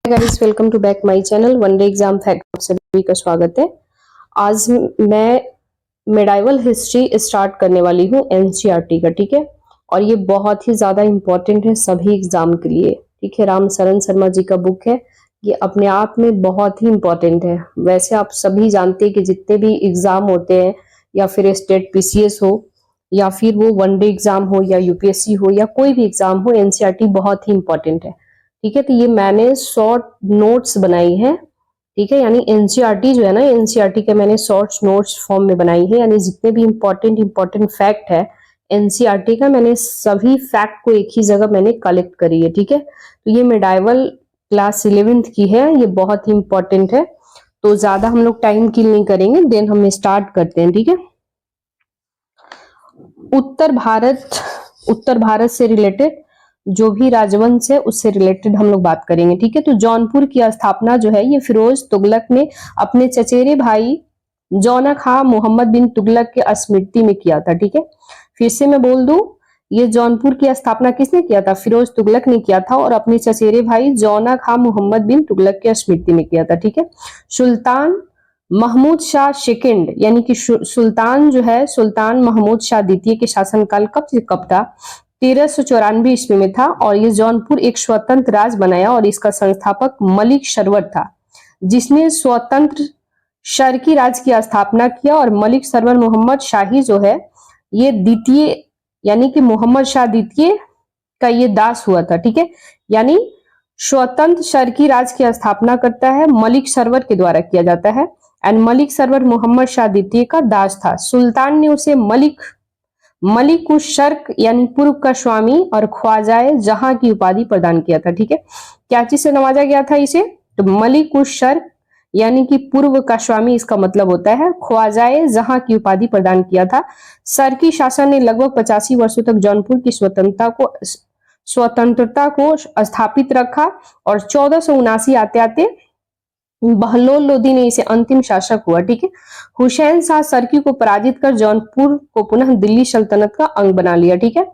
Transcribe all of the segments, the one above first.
Guys, welcome to back my channel one day exam fact. आप सभी का स्वागत है। आज मैं मेडाइवल हिस्ट्री स्टार्ट करने वाली हूँ एनसीईआरटी का, ठीक है। और ये बहुत ही ज्यादा इम्पोर्टेंट है सभी एग्जाम के लिए, ठीक है। रामशरण शर्मा जी का बुक है, ये अपने आप में बहुत ही इम्पोर्टेंट है। वैसे आप सभी जानते हैं कि जितने भी एग्जाम होते हैं, या फिर स्टेट पीसीएस हो, या फिर वो वनडे एग्जाम हो, या यूपीएससी हो, या कोई भी एग्जाम हो, एनसीईआरटी बहुत ही इम्पोर्टेंट है, ठीक है। तो ये मैंने शॉर्ट नोट्स बनाई है, ठीक है। यानी एनसीईआरटी जो है ना, एनसीईआरटी के मैंने शॉर्ट नोट्स फॉर्म में बनाई है। यानी जितने भी इंपॉर्टेंट फैक्ट है एनसीईआरटी का, मैंने सभी फैक्ट को एक ही जगह मैंने कलेक्ट करी है, ठीक है। तो ये मेडाइवल क्लास 11th की है, ये बहुत ही इंपॉर्टेंट है। तो ज्यादा हम लोग टाइम किल नहीं करेंगे, देन हम स्टार्ट करते हैं, ठीक है। उत्तर भारत से रिलेटेड जो भी राजवंश है उससे रिलेटेड हम लोग बात करेंगे, ठीक है। तो जौनपुर की स्थापना जो है ये फिरोज तुगलक ने अपने चचेरे भाई जौना खां मोहम्मद बिन तुगलक के स्मृति में किया था, ठीक है। फिर से मैं बोल दूं, ये जौनपुर की स्थापना किसने किया था? फिरोज तुगलक ने किया था, और अपने चचेरे भाई जौना खां मोहम्मद बिन तुगलक के स्मृति में किया था, ठीक है। सुल्तान महमूद शाह सेकंड यानी कि सुल्तान जो है, सुल्तान महमूद शाह द्वितीय के शासनकाल कब से कब था? 1394 ईस्वी में था। और ये जौनपुर एक स्वतंत्र राज्य बनाया, और इसका संस्थापक मलिक सरवर था, जिसने स्वतंत्र शर्की राज्य की स्थापना किया। और मलिक सरवर मोहम्मद शाही जो है, ये द्वितीय यानी कि मोहम्मद शाह द्वितीय का ये दास हुआ था, ठीक है। यानी स्वतंत्र शर्की राज्य की स्थापना करता है, मलिक सरवर के द्वारा किया जाता है। एंड मलिक सरवर मोहम्मद शाह द्वितीय का दास था। सुल्तान ने उसे मलिक उस शर्क यानी पूर्व का स्वामी और ख्वाजाए जहां की उपाधि प्रदान किया था, ठीक है। क्या चीज से नवाजा गया था इसे? तो मलिक उस शर्क यानी कि पूर्व का स्वामी, इसका मतलब होता है ख्वाजाए जहां की उपाधि प्रदान किया था। शर्की शासन ने लगभग 85 वर्षों तक जौनपुर की स्वतंत्रता को स्थापित रखा, और 1479 आते आते बहलोल लोदी ने इसे अंतिम शासक हुआ, ठीक है। हुसैन शाह सरकी को पराजित कर जौनपुर को पुनः दिल्ली सल्तनत का अंग बना लिया, ठीक है।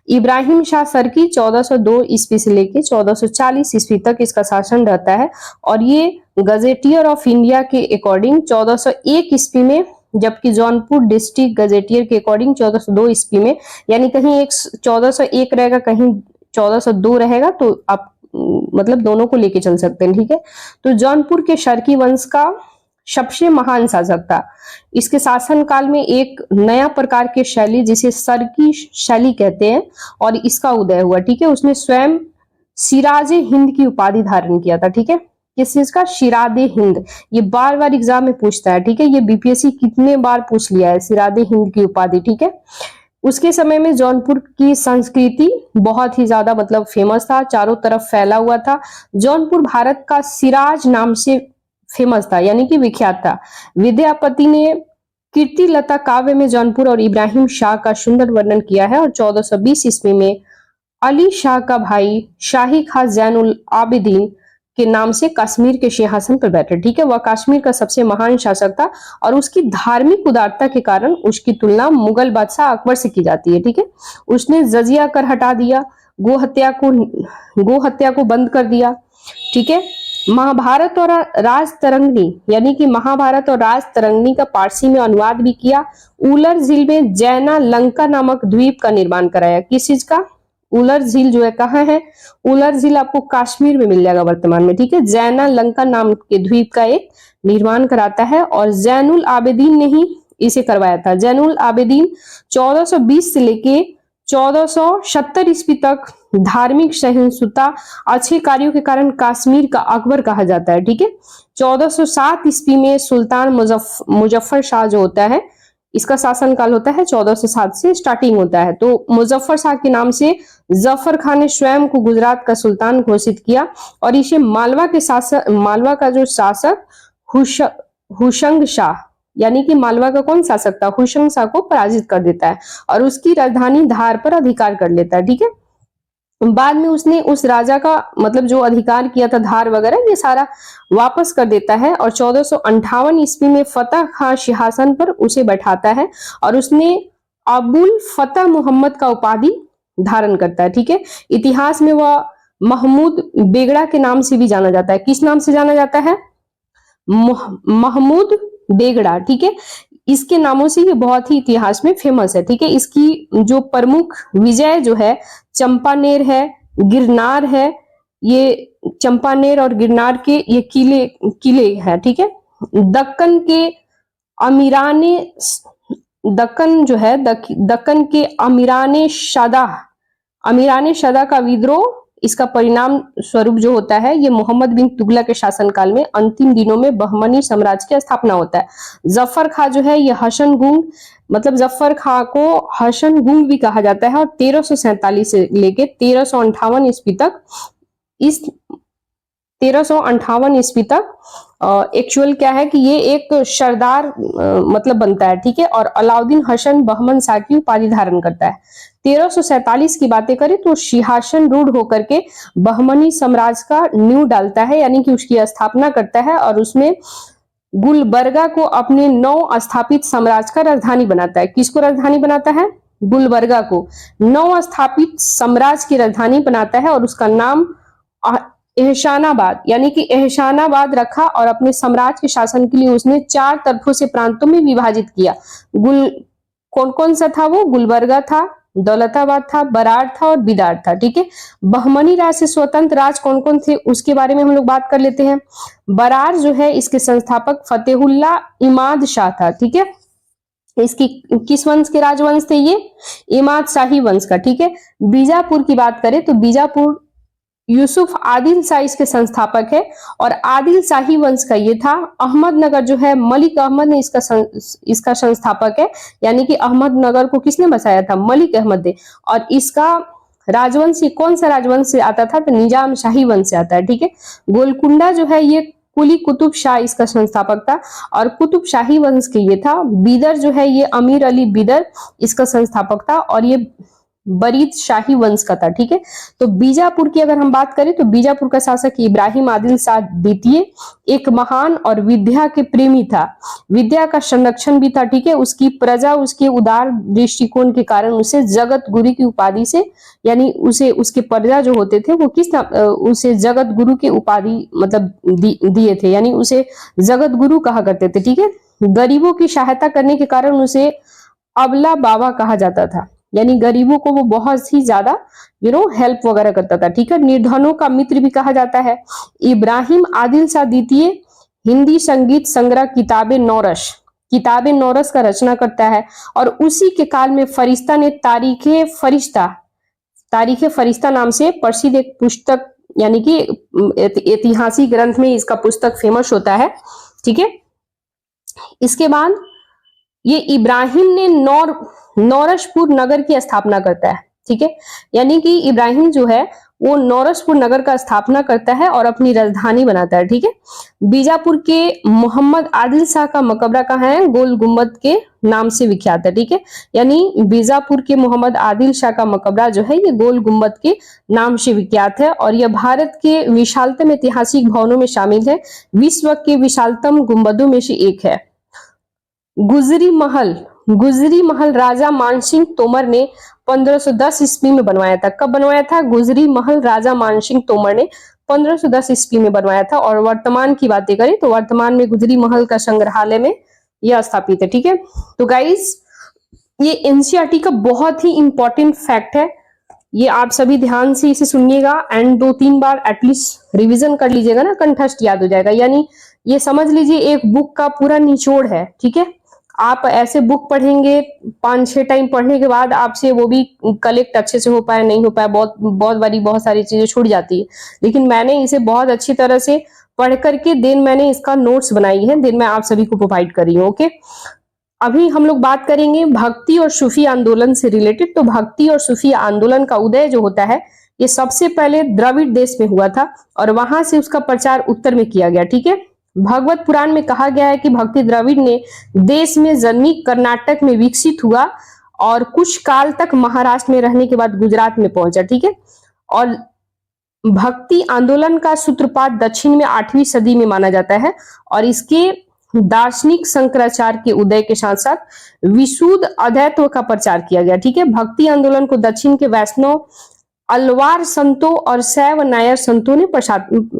इब्राहिम शाह सरकी 1402 ईस्वी से लेकर 1440 ईस्वी तक इसका शासन रहता है, और ये गजेटियर ऑफ इंडिया के अकॉर्डिंग 1401 ईस्वी में, जबकि जौनपुर डिस्ट्रिक्ट गजेटियर के अकॉर्डिंग 1402 ईस्वी में, यानी कहीं एक 1401 रहेगा, कहीं 1402 रहेगा, तो आप मतलब दोनों को लेके चल सकते हैं, ठीक है। तो जौनपुर के शर्की वंश का सबसे महान शासक था। इसके शासन काल में एक नया प्रकार की शैली, जिसे सरकी शैली कहते हैं, और इसका उदय हुआ, ठीक है। उसने स्वयं सिराजे हिंद की उपाधि धारण किया था, ठीक है। किस चीज का? सिरादे हिंद। ये बार बार एग्जाम में पूछता है, ठीक है। ये बीपीएससी कितने बार पूछ लिया है, सिरादे हिंद की उपाधि, ठीक है। उसके समय में जौनपुर की संस्कृति बहुत ही ज्यादा मतलब फेमस था, चारों तरफ फैला हुआ था। जौनपुर भारत का सिराज नाम से फेमस था, यानी कि विख्यात था। विद्यापति ने कीर्तिलता काव्य में जौनपुर और इब्राहिम शाह का सुंदर वर्णन किया है। और 1420 ईस्वी में अली शाह का भाई शाही खां जैनुल आबिदीन के नाम से कश्मीर के सिंहासन पर बैठे, ठीक है। वह कश्मीर का सबसे महान शासक था, और उसकी धार्मिक उदारता के कारण उसकी तुलना मुगल बादशाह अकबर से की जाती है, ठीक है। उसने जजिया कर हटा दिया, गो हत्या को बंद कर दिया, ठीक है। महाभारत और राजतरंगिणी यानी कि महाभारत और राजतरंगिणी का पारसी में अनुवाद भी किया। उलर झील में जैना लंका नामक द्वीप का निर्माण कराया। किस चीज का? उलर झील जो है कहाँ है? उलर झील आपको कश्मीर में मिल जाएगा वर्तमान में, ठीक है। जैना लंका नाम के द्वीप का एक निर्माण कराता है, और जैनुल आबिदीन ने ही इसे करवाया था। जैनुल आबिदीन 1420 से लेके 1470 ईस्वी तक धार्मिक सहिष्णुता, अच्छे कार्यों के कारण कश्मीर का अकबर कहा जाता है, ठीक है। 1407 ईस्वी में सुल्तान मुजफ्फर शाह जो होता है, इसका शासन काल होता है 1407 से स्टार्टिंग होता है। तो मुजफ्फर शाह के नाम से जफर खान ने स्वयं को गुजरात का सुल्तान घोषित किया, और इसे मालवा का जो शासक हुशंग शाह यानी कि मालवा का कौन शासक था? हुशंग शाह को पराजित कर देता है, और उसकी राजधानी धार पर अधिकार कर लेता है, ठीक है। बाद में उसने उस राजा का मतलब जो अधिकार किया था धार वगैरह, ये सारा वापस कर देता है, और 1458 ईस्वी में फतेह खान सिंहासन पर उसे बैठाता है, और उसने अबुल फतेह मोहम्मद का उपाधि धारण करता है, ठीक है। इतिहास में वह महमूद बेगड़ा के नाम से भी जाना जाता है। किस नाम से जाना जाता है? महमूद बेगड़ा, ठीक है। इसके नामों से ये बहुत ही इतिहास में फेमस है, ठीक है। इसकी जो प्रमुख विजय जो है चंपानेर है, गिरनार है, ये चंपानेर और गिरनार के ये किले हैं, ठीक है। दक्कन के अमीराने, दक्कन जो है दक्कन के अमीराने शदा का विद्रोह, इसका परिणाम स्वरूप जो होता है ये मोहम्मद बिन तुगलक के शासनकाल में अंतिम दिनों में बहमनी साम्राज्य की स्थापना होता है। जफर खां जो है ये हसन गुंग, मतलब जफर खां को हसन गुंग भी कहा जाता है, और 1347 से लेके 1358 ईस्वी तक, इस 1358 ईस्वी तक एक्चुअल क्या है कि ये एक सरदार मतलब बनता है, ठीक है। और अलाउद्दीन हसन बहमन शाह की उपाधि धारण करता है। 1347 की बातें करें तो सिंहासन रूढ़ होकर के बहमनी साम्राज्य का नींव डालता है, यानी कि उसकी स्थापना करता है, और उसमें गुलबर्गा को अपने नव स्थापित साम्राज्य का राजधानी बनाता है। किसको राजधानी बनाता है? गुलबर्गा को नव स्थापित साम्राज्य की राजधानी बनाता है, और उसका नाम एहसानाबाद, यानी कि एहसानाबाद रखा, और अपने साम्राज्य के शासन के लिए उसने 4 तरफों से प्रांतों में विभाजित किया। कौन कौन सा था वो? गुलबर्गा था, दौलताबाद था, बराड़ था और बिदार था, ठीक है। बहमनी राज से स्वतंत्र राज कौन कौन थे उसके बारे में हम लोग बात कर लेते हैं। बराड़ जो है इसके संस्थापक फतेहुल्ला इमाद शाह था, ठीक है। इसकी किस वंश के राजवंश थे ये? इमाद शाही वंश का, ठीक है। बीजापुर की बात करें तो बीजापुर यूसुफ आदिल शाह इसके संस्थापक है, और आदिल शाही वंश का ये था। अहमदनगर जो है मलिक अहमद ने इसका संस्थापक है, यानी कि अहमदनगर को किसने बसाया था? मलिक अहमद ने। और इसका राजवंश कौन सा राजवंश से आता था? तो निजाम शाही वंश से आता है, ठीक है। गोलकुंडा जो है ये कुली कुतुब शाह इसका संस्थापक था, और कुतुब शाही वंश के ये था। बीदर जो है ये अमीर अली बीदर इसका संस्थापक था, और ये बरीद शाही वंश का था, ठीक है। तो बीजापुर की अगर हम बात करें तो बीजापुर का शासक इब्राहिम आदिल शाह द्वितीय एक महान और विद्या के प्रेमी था, विद्या का संरक्षण भी था, ठीक है। उसकी प्रजा उसके उदार दृष्टिकोण के कारण उसे जगत गुरु की उपाधि से, यानी उसे उसके प्रजा जो होते थे वो उसे जगत गुरु की उपाधि मतलब दिए थे, यानी उसे जगत गुरु कहा करते थे, ठीक है। गरीबों की सहायता करने के कारण उसे अबला बाबा कहा जाता था, यानी गरीबों को वो बहुत ही ज्यादा हेल्प वगैरह करता था, ठीक है। निर्धनों का मित्र भी कहा जाता है। इब्राहिम आदिल शाह द्वितीय हिंदी संगीत संग्रह किताबे नौरस का रचना करता है, और उसी के काल में फरिश्ता ने तारीखे फरिश्ता नाम से प्रसिद्ध एक पुस्तक, यानी कि ऐतिहासिक ग्रंथ में इसका पुस्तक फेमस होता है, ठीक है। इसके बाद ये इब्राहिम ने नौरसपुर नगर की स्थापना करता है, ठीक है। यानी कि इब्राहिम जो है वो नौरसपुर नगर का स्थापना करता है और अपनी राजधानी बनाता है, ठीक है। बीजापुर के मोहम्मद आदिल शाह का मकबरा कहाँ है? गोल गुम्बद के नाम से विख्यात है, ठीक है। यानी बीजापुर के मोहम्मद आदिल शाह का मकबरा जो है ये गोल गुम्बद के नाम से विख्यात है, और यह भारत के विशालतम ऐतिहासिक भवनों में शामिल है। विश्व के विशालतम गुम्बदों में से एक है। गुजरी महल राजा मानसिंह तोमर ने 1510 ईस्वी में बनवाया था। कब बनवाया था? गुजरी महल राजा मानसिंह तोमर ने 1510 ईस्वी में बनवाया था। और वर्तमान की बातें करें तो वर्तमान में गुजरी महल का संग्रहालय में यह स्थापित है, ठीक है। तो गाइस ये एनसीईआरटी का बहुत ही इंपॉर्टेंट फैक्ट है, ये आप सभी ध्यान से इसे सुनिएगा एंड 2-3 बार एटलीस्ट रिवीजन कर लीजिएगा ना, कंठस्थ याद हो जाएगा। यानी ये समझ लीजिए एक बुक का पूरा निचोड़ है, ठीक है। आप ऐसे बुक पढ़ेंगे 5-6 टाइम पढ़ने के बाद आपसे वो भी कलेक्ट अच्छे से हो पाए नहीं हो पाए, बहुत बारी बहुत सारी चीजें छूट जाती है, लेकिन मैंने इसे बहुत अच्छी तरह से पढ़ करके देन मैंने इसका नोट्स बनाई है, देन मैं आप सभी को प्रोवाइड कर रही हूँ, ओके। अभी हम लोग बात करेंगे भक्ति और सूफी आंदोलन से रिलेटेड। तो भक्ति और सूफी आंदोलन का उदय जो होता है ये सबसे पहले द्रविड़ देश में हुआ था, और वहां से उसका प्रचार उत्तर में किया गया, ठीक है। भगवत पुराण में कहा गया है कि भक्ति द्रविड़ ने देश में जन्मी, कर्नाटक में विकसित हुआ, और कुछ काल तक महाराष्ट्र में रहने के बाद गुजरात में पहुंचा, ठीक है। और भक्ति आंदोलन का सूत्रपात दक्षिण में 8वीं सदी में माना जाता है, और इसके दार्शनिक शंकराचार्य के उदय के साथ साथ विशुद्ध अद्वैत का प्रचार किया गया, ठीक है। भक्ति आंदोलन को दक्षिण के वैष्णव अलवार संतों और शैव नायर संतों ने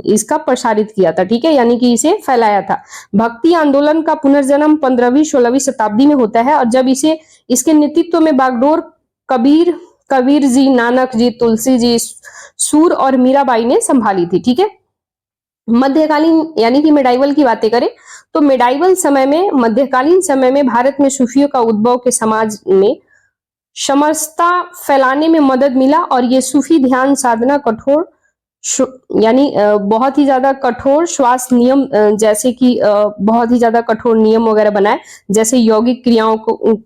इसका प्रसारित किया था, ठीक है, यानी कि इसे फैलाया था। भक्ति आंदोलन का पुनर्जन्म 15वीं 16वीं शताब्दी में होता है और जब इसके नेतृत्व में बागडोर कबीर जी, नानक जी, तुलसी जी, सूर और मीराबाई ने संभाली थी, ठीक है। मध्यकालीन यानी कि मेडाइवल की बातें करें तो मध्यकालीन समय में भारत में सूफियों का उद्भव के समाज में समरसता फैलाने में मदद मिला और ये सूफी ध्यान साधना कठोर यानी बहुत ही ज्यादा कठोर श्वास नियम जैसे कि बहुत ही ज्यादा कठोर नियम वगैरह बनाए, जैसे यौगिक क्रियाओं को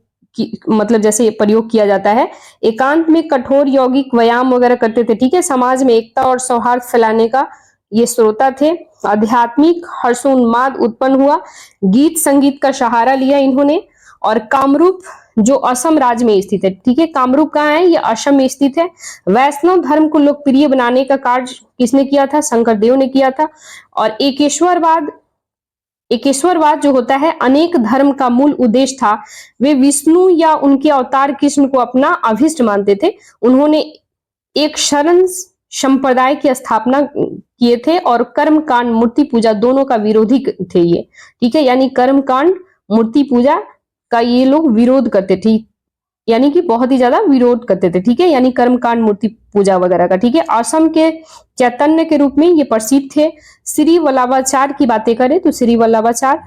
मतलब जैसे प्रयोग किया जाता है। एकांत में कठोर यौगिक व्यायाम वगैरह करते थे, ठीक है। समाज में एकता और सौहार्द फैलाने का ये श्रोता थे। आध्यात्मिक हर्षोन्माद उत्पन्न हुआ। गीत संगीत का सहारा लिया इन्होंने। और कामरूप जो असम राज्य में स्थित है, ठीक है, कामरूप कहाँ है, ये असम में स्थित है। वैष्णव धर्म को लोकप्रिय बनाने का कार्य किसने किया था, शंकरदेव ने किया था। और एकेश्वरवाद जो होता है अनेक धर्म का मूल उद्देश्य था। वे विष्णु या उनके अवतार कृष्ण को अपना अभिष्ट मानते थे। उन्होंने एक शरण संप्रदाय की स्थापना किए थे और कर्मकांड मूर्ति पूजा दोनों का विरोधी थे ये, ठीक है, यानी कर्मकांड मूर्ति पूजा का ये लोग विरोध करते थे, यानी कि बहुत ही ज्यादा विरोध करते थे, ठीक है, यानी कर्मकांड मूर्ति पूजा वगैरह का, ठीक है। असम के चैतन्य के रूप में ये प्रसिद्ध थे। श्री वल्लभाचार्य की बातें करें तो श्री वल्लभाचार्य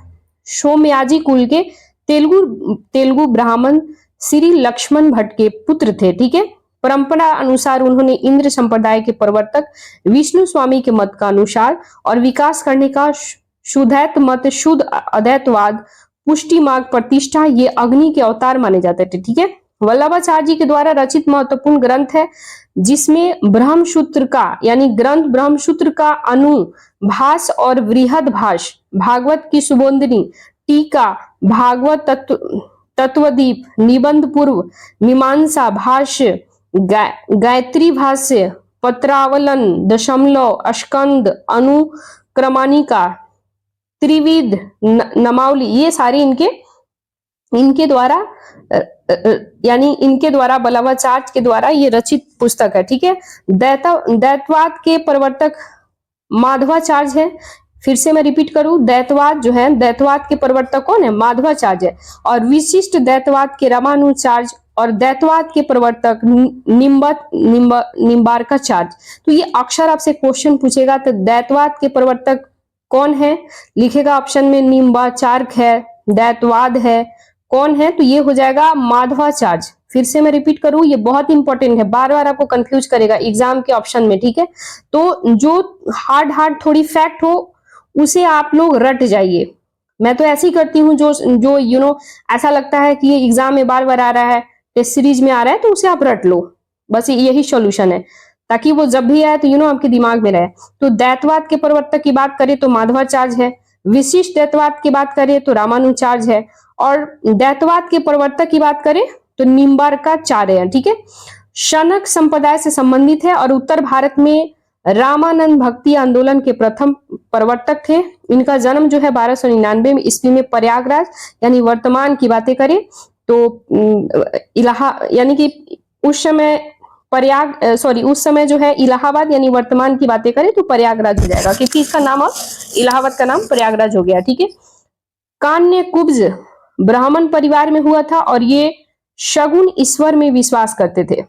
सोमयाजी कुल के तेलुगु ब्राह्मण श्री लक्ष्मण भट्ट के पुत्र थे, ठीक है। परंपरा अनुसार उन्होंने इंद्र संप्रदाय के प्रवर्तक विष्णु स्वामी के मत का अनुसार और विकास करने का शुद्धैत मत, शुद्ध अद्वैतवाद, पुष्टि मार्ग, प्रतिष्ठा, ये अग्नि के अवतार माने जाते थे, ठीक है। वल्लभाचार्य जी के द्वारा रचित महत्वपूर्ण ग्रंथ है जिसमें ब्रह्मसूत्र का यानी ग्रंथ ब्रह्मसूत्र का अनुभाष और बृहद भाष, भागवत की सुबोधिनी, टीका, भागवत तत्वदीप, निबंध पूर्व, मीमांसा, भाष्य, गायत्री भाष्य, पत्रावलन, दशमलव, स्कंद, अनुक्रमणिका, त्रिविध, नमावली, ये सारी इनके द्वारा यानी इनके द्वारा वल्लभाचार्य के द्वारा ये रचित पुस्तक है, ठीक है। दैतवाद के प्रवर्तक माधवाचार्य है। फिर से मैं रिपीट करूं, दैतवाद जो है, दैतवाद के प्रवर्तक कौन है, माधवाचार्य है। और विशिष्ट दैतवाद के रामानुजाचार्य और दैतवाद के प्रवर्तक निम्बार्काचार्य। तो ये अक्सर आपसे क्वेश्चन पूछेगा, तो दैतवाद के प्रवर्तक कौन है, लिखेगा ऑप्शन में निम्बार्काचार्य है, दैतवाद है, कौन है, तो ये हो जाएगा माधवाचार्य। फिर से मैं रिपीट करूं, ये बहुत इंपॉर्टेंट है, बार बार आपको कंफ्यूज करेगा एग्जाम के ऑप्शन में, ठीक है। तो जो हार्ड थोड़ी फैक्ट हो उसे आप लोग रट जाइए। मैं तो ऐसे ही करती हूँ, जो ऐसा लगता है कि ये एग्जाम में बार बार आ रहा है, टेस्ट सीरीज में आ रहा है, तो उसे आप रट लो, बस यही सॉल्यूशन है, ताकि वो जब भी आए तो आपके दिमाग में रहे। तो दैतवाद के प्रवर्तक की बात करें तो माधवाचार्य है। विशिष्ट दैतवाद की बात करें तो रामानुजाचार्य है। और दैतवाद के प्रवर्तक की बात करें तो निम्बार्काचार्य है, ठीक है। शनक संप्रदाय से संबंधित है और उत्तर भारत में रामानंद भक्ति आंदोलन के प्रथम प्रवर्तक थे। इनका जन्म जो है 1299 में ईस्वी में प्रयागराज यानी वर्तमान की बातें करें तो यानी कि उस समय जो है इलाहाबाद यानी वर्तमान की बातें करें तो प्रयागराज हो जाएगा, क्योंकि इसका नाम अब इलाहाबाद का नाम प्रयागराज हो गया, ठीक है। कान्य कुब्ज ब्राह्मण परिवार में हुआ था और ये शगुन ईश्वर में विश्वास करते थे।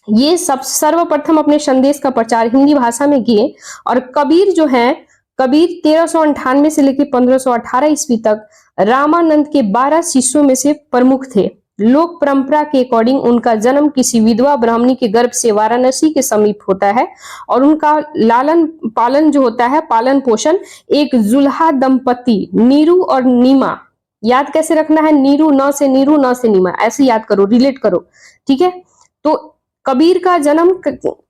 ये सर्वप्रथम अपने संदेश का प्रचार हिंदी भाषा में किए। और कबीर जो है, कबीर 1398 से लेकर 1518 ईस्वी तक रामानंद के 12 शिष्यों में से प्रमुख थे। लोक परंपरा के अकॉर्डिंग उनका जन्म किसी विधवा ब्राह्मणी के गर्भ से वाराणसी के समीप होता है और उनका लालन पालन जो होता है, पालन पोषण, एक जुल्हा दंपति नीरू और नीमा, याद कैसे रखना है, नीरू न से नीमा, ऐसे याद करो, रिलेट करो, ठीक है। तो कबीर का जन्म,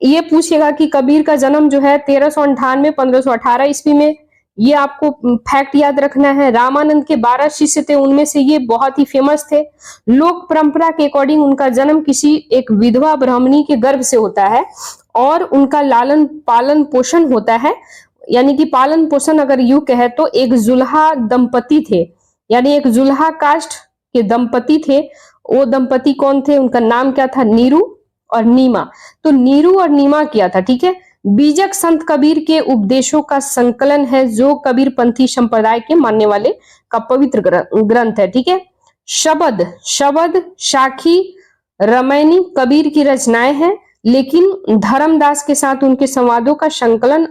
ये पूछेगा कि कबीर का जन्म जो है 1398 1518 ईस्वी में, ये आपको फैक्ट याद रखना है। रामानंद के 12 शिष्य थे, उनमें से ये बहुत ही फेमस थे। लोक परंपरा के अकॉर्डिंग उनका जन्म किसी एक विधवा ब्राह्मणी के गर्भ से होता है और उनका लालन पालन पोषण होता है, यानी कि पालन पोषण अगर यूं कहे तो एक जुल्हा दंपति थे, यानी एक जुल्हा कास्ट के दंपति थे। वो दंपति कौन थे, उनका नाम क्या था, नीरू और नीमा। तो नीरू और नीमा किया था, ठीक है। बीजक संत कबीर के उपदेशों का संकलन है, जो कबीर पंथी संप्रदाय के मानने वाले का पवित्र ग्रंथ है, ठीक है। शबद, शबद साखी रामायणी कबीर की रचनाएं हैं, लेकिन धर्मदास के साथ उनके संवादों का संकलन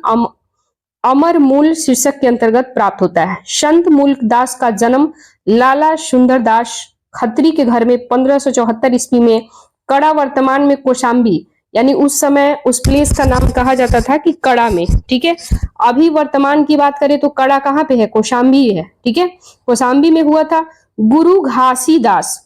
अमर मूल शीर्षक के अंतर्गत प्राप्त होता है। संत मूलदास का जन्म लाला सुंदरदास खत्री के घर में 1574 ईस्वी में कड़ा, वर्तमान में कौशाम्बी, यानी उस समय उस प्लेस का नाम कहा जाता था कि कड़ा में, ठीक है। अभी वर्तमान की बात करें तो कड़ा कहाँ पे है, कौशाम्बी है, ठीक है, कौशाम्बी में हुआ था। गुरु घासीदास,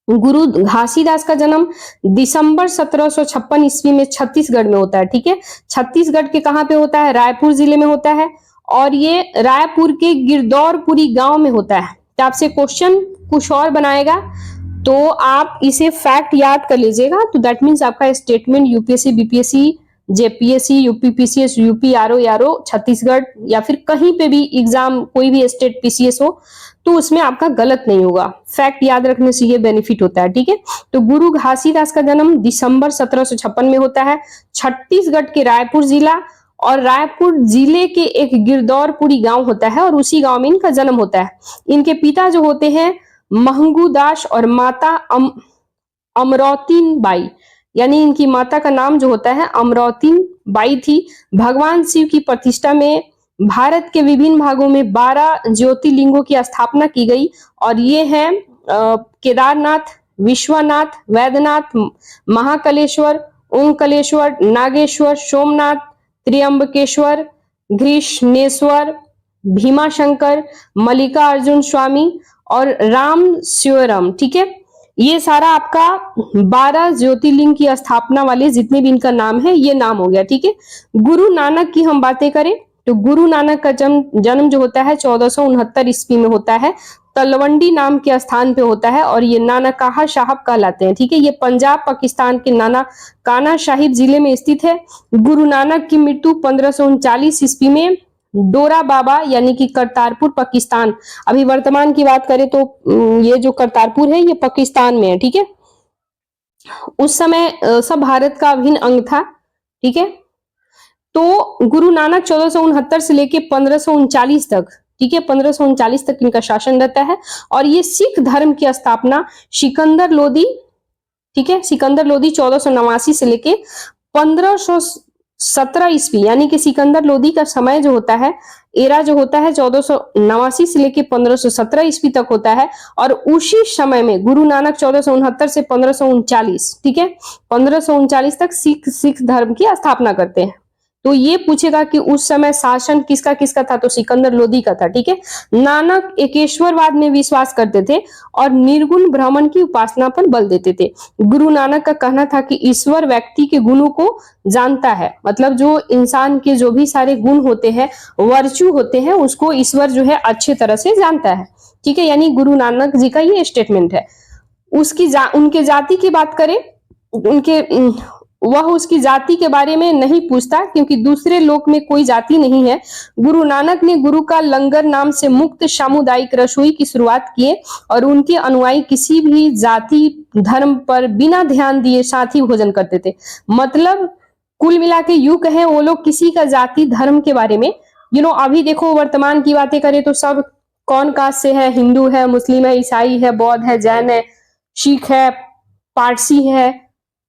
गुरु घासीदास का जन्म दिसंबर 1756 ईस्वी में छत्तीसगढ़ में होता है, ठीक है। छत्तीसगढ़ के कहाँ पे होता है, रायपुर जिले में होता है, और ये रायपुर के गिरदौरपुरी गांव में होता है। तो आपसे क्वेश्चन कुछ और बनाएगा तो आप इसे फैक्ट याद कर लीजिएगा। तो दैट मीन्स आपका statement UPSC, BPSC, JPSC, UPPCS, UP RO Chhattisgarh या फिर कहीं पे भी एग्जाम कोई भी स्टेट पीसीएस हो तो उसमें आपका गलत नहीं होगा। फैक्ट याद रखने से ये बेनिफिट होता है, ठीक है। तो गुरु घासीदास का जन्म दिसंबर 1756 में होता है, छत्तीसगढ़ के रायपुर जिला, और रायपुर जिले के एक गिरदौरपुरी गांव होता है और उसी गांव में इनका जन्म होता है। इनके पिता जो होते हैं महंगू दास और माता अमरौतीन बाई, यानी इनकी माता का नाम जो होता है अमरौतीन बाई थी। भगवान शिव की प्रतिष्ठा में भारत के विभिन्न भागों में 12 ज्योतिर्लिंगों की स्थापना की गई, और ये हैं केदारनाथ, विश्वनाथ, वैद्यनाथ, महाकलेश्वर, ओंकलेश्वर, नागेश्वर, सोमनाथ, त्र्यंबकेश्वर, घृष्णेश्वर, भीमाशंकर, मल्लिकार्जुन स्वामी और राम शिवरम, ठीक है। ये सारा आपका 12 ज्योतिर्लिंग की स्थापना वाले जितने भी इनका नाम है ये नाम हो गया, ठीक है। गुरु नानक की हम बातें करें तो गुरु नानक का जन्म जो होता है 1469 ईस्वी में होता है, तलवंडी नाम के स्थान पे होता है, और ये नानकाहा साहब कहलाते हैं, ठीक है। ये पंजाब पाकिस्तान के नानकाना साहिब जिले में स्थित है। गुरु नानक की मृत्यु 1539 ईस्वी में डोरा बाबा यानी कि करतारपुर पाकिस्तान, अभी वर्तमान की बात करें तो ये जो करतारपुर है ये पाकिस्तान में है, ठीक है। उस समय सब भारत का अभिन्न अंग था, ठीक है। तो गुरु नानक 1469 से लेके 1539 तक, ठीक है, 1539 तक इनका शासन रहता है, और ये सिख धर्म की स्थापना सिकंदर लोदी, ठीक है, सिकंदर लोदी 1489 से लेके 1517 ईस्वी, यानी कि सिकंदर लोदी का समय जो होता है, एरा जो होता है 1489 से लेके 1517 ईस्वी तक होता है, और उसी समय में गुरु नानक 1469 से 1539, ठीक है, 1539 तक सिख धर्म की स्थापना करते हैं। तो ये पूछेगा कि उस समय शासन किसका किसका था, तो सिकंदर लोदी का था, ठीक है। नानक एकेश्वरवाद में विश्वास करते थे और निर्गुण ब्राह्मण की उपासना पर बल देते थे। गुरु नानक का कहना था कि ईश्वर व्यक्ति के गुणों को जानता है, मतलब जो इंसान के जो भी सारे गुण होते हैं, वर्च्यू होते हैं, उसको ईश्वर जो है अच्छे तरह से जानता है, ठीक है। यानी गुरु नानक जी का ये स्टेटमेंट है। उनके जाति की बात करें, वह उसकी जाति के बारे में नहीं पूछता, क्योंकि दूसरे लोक में कोई जाति नहीं है। गुरु नानक ने गुरु का लंगर नाम से मुक्त सामुदायिक रसोई की शुरुआत किए, और उनके अनुयायी किसी भी जाति धर्म पर बिना ध्यान दिए साथ ही भोजन करते थे। मतलब कुल मिला के यूं कहें, वो लोग किसी का जाति धर्म के बारे में अभी देखो वर्तमान की बातें करें तो सब कौन कास्ट से है, हिंदू है, मुस्लिम है, ईसाई है, बौद्ध है, जैन है, सिख है, पारसी है,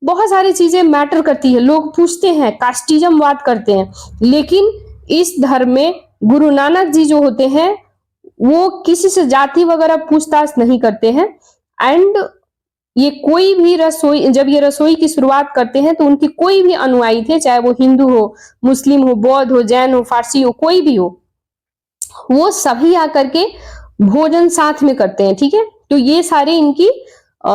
बहुत सारी चीजें मैटर करती है। लोग पूछते हैं, कास्टिज्म वाद करते हैं, लेकिन इस धर्म में गुरु नानक जी जो होते हैं वो किसी से जाति वगैरह पूछताछ नहीं करते हैं। एंड ये कोई भी रसोई, जब ये रसोई की शुरुआत करते हैं तो उनके कोई भी अनुयायी थे, चाहे वो हिंदू हो, मुस्लिम हो, बौद्ध हो, जैन हो, फारसी हो, कोई भी हो, वो सभी आकर के भोजन साथ में करते हैं, ठीक है। तो ये सारे इनकी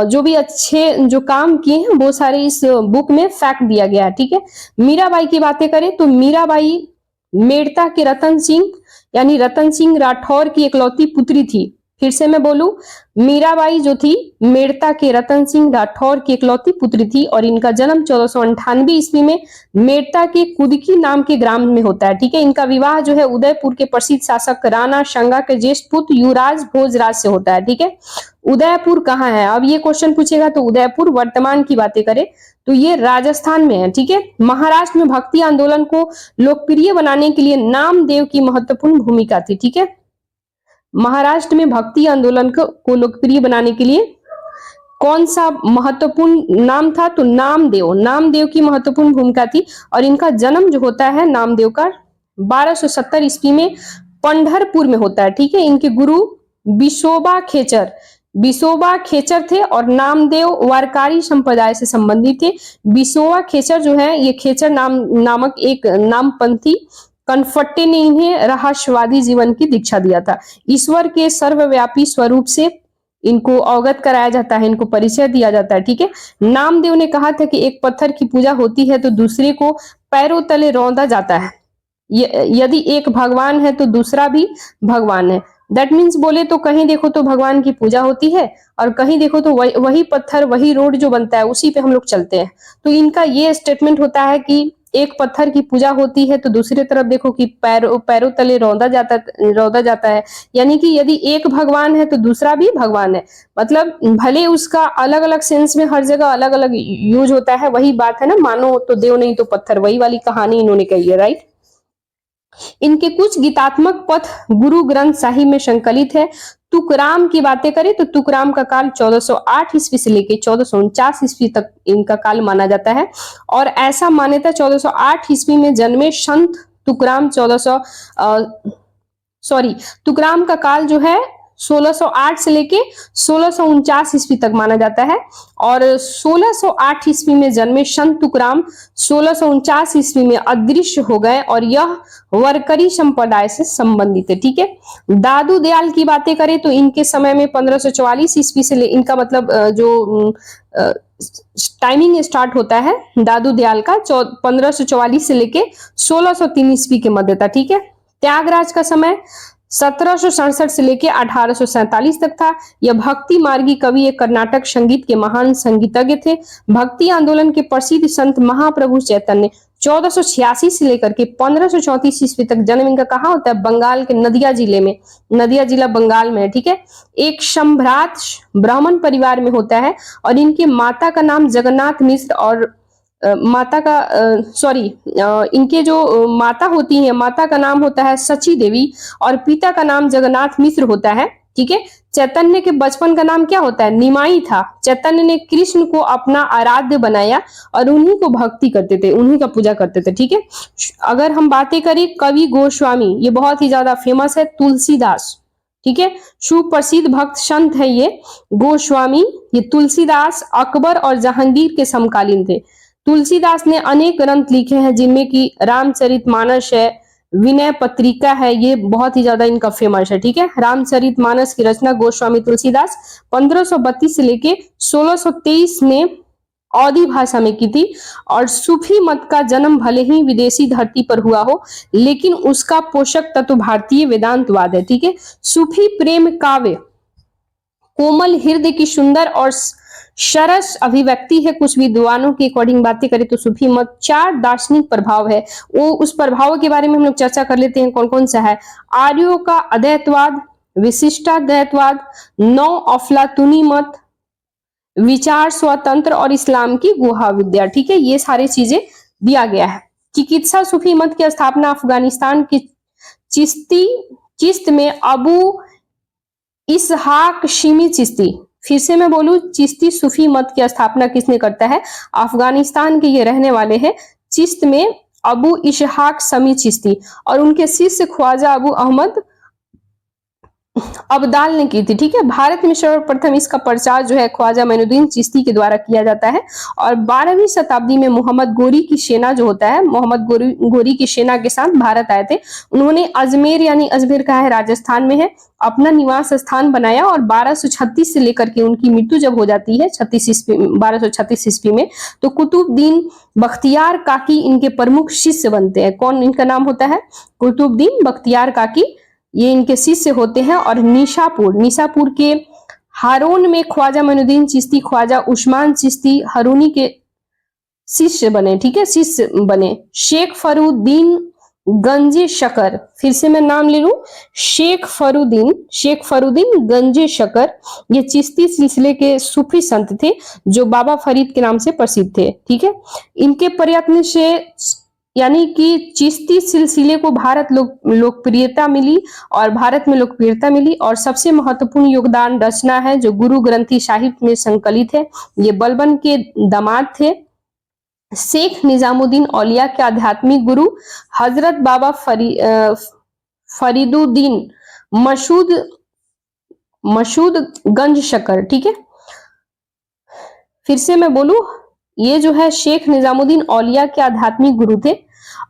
जो भी अच्छे जो काम किए हैं वो सारे इस बुक में फैक्ट दिया गया है, ठीक है। मीराबाई की बातें करें तो मीराबाई मेड़ता के रतन सिंह यानी रतन सिंह राठौर की इकलौती पुत्री थी, फिर से मैं बोलूं, मीराबाई जो थी मेड़ता के रतन सिंह राठौर की इकलौती पुत्री थी और इनका जन्म 1498 ईस्वी में मेड़ता के कुदकी नाम के ग्राम में होता है। ठीक है, इनका विवाह जो है उदयपुर के प्रसिद्ध शासक राणा शंगा के ज्येष्ठ पुत्र युवराज भोजराज से होता है। ठीक है, उदयपुर कहाँ है? अब ये क्वेश्चन पूछेगा तो उदयपुर वर्तमान की बातें करें तो ये राजस्थान में है। ठीक है, महाराष्ट्र में भक्ति आंदोलन को लोकप्रिय बनाने के लिए नामदेव की महत्वपूर्ण भूमिका थी। ठीक है, महाराष्ट्र में भक्ति आंदोलन को लोकप्रिय बनाने के लिए कौन सा महत्वपूर्ण नाम था? तो नामदेव, नामदेव की महत्वपूर्ण भूमिका थी। और इनका जन्म जो होता है नामदेव का 1270 ईस्वी में पंढरपुर में होता है। ठीक है, इनके गुरु विसोबा खेचर, विसोबा खेचर थे और नामदेव वारकारी संप्रदाय से संबंधित थे। विसोबा खेचर जो है ये खेचर नामक एक नामपंथी कनफट्टे ने इन्हें रहस्यवादी जीवन की दीक्षा दिया था। ईश्वर के सर्वव्यापी स्वरूप से इनको अवगत कराया जाता है, इनको परिचय दिया जाता है। ठीक है, नामदेव ने कहा था कि एक पत्थर की पूजा होती है तो दूसरे को पैरों तले रौंदा जाता है। यदि एक भगवान है तो दूसरा भी भगवान है। दैट मीन्स बोले तो कहीं देखो तो भगवान की पूजा होती है और कहीं देखो तो वही पत्थर, वही रोड जो बनता है उसी पे हम लोग चलते हैं। तो इनका ये स्टेटमेंट होता है कि एक पत्थर की पूजा होती है तो दूसरी तरफ देखो कि पैरों तले रौंदा जाता है। यानी कि यदि एक भगवान है तो दूसरा भी भगवान है। मतलब भले उसका अलग अलग सेंस में हर जगह अलग अलग यूज होता है, वही बात है ना, मानो तो देव नहीं तो पत्थर, वही वाली कहानी इन्होंने कही है। राइट, इनके कुछ गीतात्मक पथ गुरु ग्रंथ साहिब में संकलित है। तुकराम की बातें करें तो तुकराम का काल 1408 ईस्वी से लेकर 1449 ईस्वी तक इनका काल माना जाता है। और ऐसा मान्यता 1408 ईस्वी में जन्मे संत तुकराम तुकराम का काल जो है 1608 से लेके 1649 ईस्वी तक माना जाता है। और 1608 ईस्वी में जन्मे संत तुकराम 1649 ईस्वी में अदृश्य हो गए और यह वरकरी संप्रदाय से संबंधित है। ठीक है, दादू दयाल की बातें करें तो इनके समय में 1544 ईस्वी से इनका मतलब जो टाइमिंग स्टार्ट होता है दादू दयाल का 1544 से लेके 1603 ईस्वी के मध्य था। ठीक है, त्यागराज का समय 1767 से लेके 1847 तक था। यह भक्ति मार्गी कवि एक कर्नाटक संगीत के महान संगीतज्ञ थे। भक्ति आंदोलन के प्रसिद्ध संत महाप्रभु चैतन्य 1486 से लेकर के 1534 ईस्वी तक जन्म इनका कहाँ होता है? बंगाल के नदिया जिले में, नदिया जिला बंगाल में है। ठीक है, एक सम्भ्रात ब्राह्मण परिवार में होता है और इनके माता का नाम जगन्नाथ मिश्र और इनके जो माता होती है, माता का नाम होता है सची देवी और पिता का नाम जगन्नाथ मिश्र होता है। ठीक है, चैतन्य के बचपन का नाम क्या होता है? निमाई था। चैतन्य ने कृष्ण को अपना आराध्य बनाया और उन्हीं को भक्ति करते थे, उन्हीं का पूजा करते थे। ठीक है, अगर हम बातें करें कवि गोस्वामी, ये बहुत ही ज्यादा फेमस है। तुलसीदास, ठीक है, सुप्रसिद्ध भक्त संत है ये गोस्वामी। ये तुलसीदास अकबर और जहांगीर के समकालीन थे। तुलसीदास ने अनेक ग्रंथ लिखे हैं जिनमें कि रामचरितमानस है, विनय पत्रिका है, ये बहुत ही ज्यादा इनका फेमस है। ठीक है, रामचरितमानस की रचना गोस्वामी तुलसीदास 1532 से लेके 1623 में अवधी भाषा में की थी। और सूफी मत का जन्म भले ही विदेशी धरती पर हुआ हो लेकिन उसका पोषक तत्व भारतीय वेदांतवाद है। ठीक है, सूफी प्रेम काव्य कोमल हृदय की सुंदर और सरस अभिव्यक्ति है। कुछ विद्वानों के अकॉर्डिंग बातें करें तो सूफी मत 4 दार्शनिक प्रभाव है, वो उस प्रभाव के बारे में हम लोग चर्चा कर लेते हैं। कौन कौन सा है? आर्यों का अद्वैतवाद, विशिष्टाद्वैतवाद, 9 अफलातूनी मत, विचार स्वतंत्र और इस्लाम की गुहा विद्या। ठीक है, ये सारी चीजें दिया गया है। चिकित्सा सूफी मत की स्थापना अफगानिस्तान के चिश्त में अबू इसहाक शिमी चिश्ती, फिर से मैं बोलूं, चिश्ती सूफी मत की स्थापना किसने करता है? अफगानिस्तान के ये रहने वाले हैं, चिश्त में अबू इसहाक शमी चिश्ती और उनके शिष्य ख्वाजा अबू अहमद अब्दाल ने की थी। ठीक है, भारत में सर्वप्रथम इसका प्रचार जो है ख्वाजा मोइनुद्दीन चिश्ती के द्वारा किया जाता है। और 12वीं शताब्दी में मोहम्मद गोरी की सेना जो होता है, मोहम्मद गोरी की सेना के साथ भारत आए थे। उन्होंने अजमेर, यानी अजमेर का है राजस्थान में है, अपना निवास स्थान बनाया। और 1236 से लेकर के उनकी मृत्यु जब हो जाती है 1236 ईस्वी में, तो कुतुबुद्दीन बख्तियार काकी इनके प्रमुख शिष्य बनते हैं। कौन इनका नाम होता है? कुतुबुद्दीन बख्तियार काकी ये इनके शिष्य होते हैं। और निशापुर के हारून में ख्वाजा मोइनुद्दीन चिश्ती, ख्वाजा उस्मान चिश्ती हारूनी के शिष्य बने, ठीक है, शिष्य बने। शेख फरुद्दीन गंजे शकर, फिर से मैं नाम ले लूं, शेख फरुद्दीन गंजे शकर, ये चिश्ती सिलसिले के सूफी संत थे जो बाबा फरीद के नाम से प्रसिद्ध थे, ठीक है। इनके प्रयत्न से यानी कि चिश्ती सिलसिले को लोकप्रियता मिली और सबसे महत्वपूर्ण योगदान रचना है जो गुरु ग्रंथी साहिब में संकलित है। ये बलबन के दामाद थे। शेख निजामुद्दीन औलिया के आध्यात्मिक गुरु हजरत बाबा फरीदुद्दीन मसूद गंज शकर, ठीक है। फिर से मैं बोलूं, ये जो है शेख निजामुद्दीन औलिया के आध्यात्मिक गुरु थे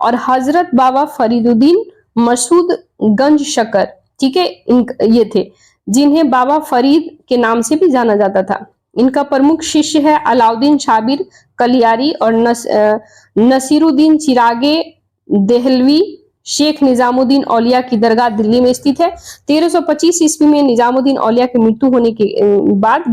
और हजरत बाबा फरीदुद्दीन मसूद गंज शकर, ठीक है, ये थे जिन्हें बाबा फरीद के नाम से भी जाना जाता था। इनका प्रमुख शिष्य है अलाउद्दीन शाबिर कलियारी और नसीरुद्दीन चिरागे देहलवी। शेख निजामुद्दीन औलिया की दरगाह दिल्ली में स्थित है। 1325 ईस्वी में निजामुद्दीन औलिया की मृत्यु होने के बाद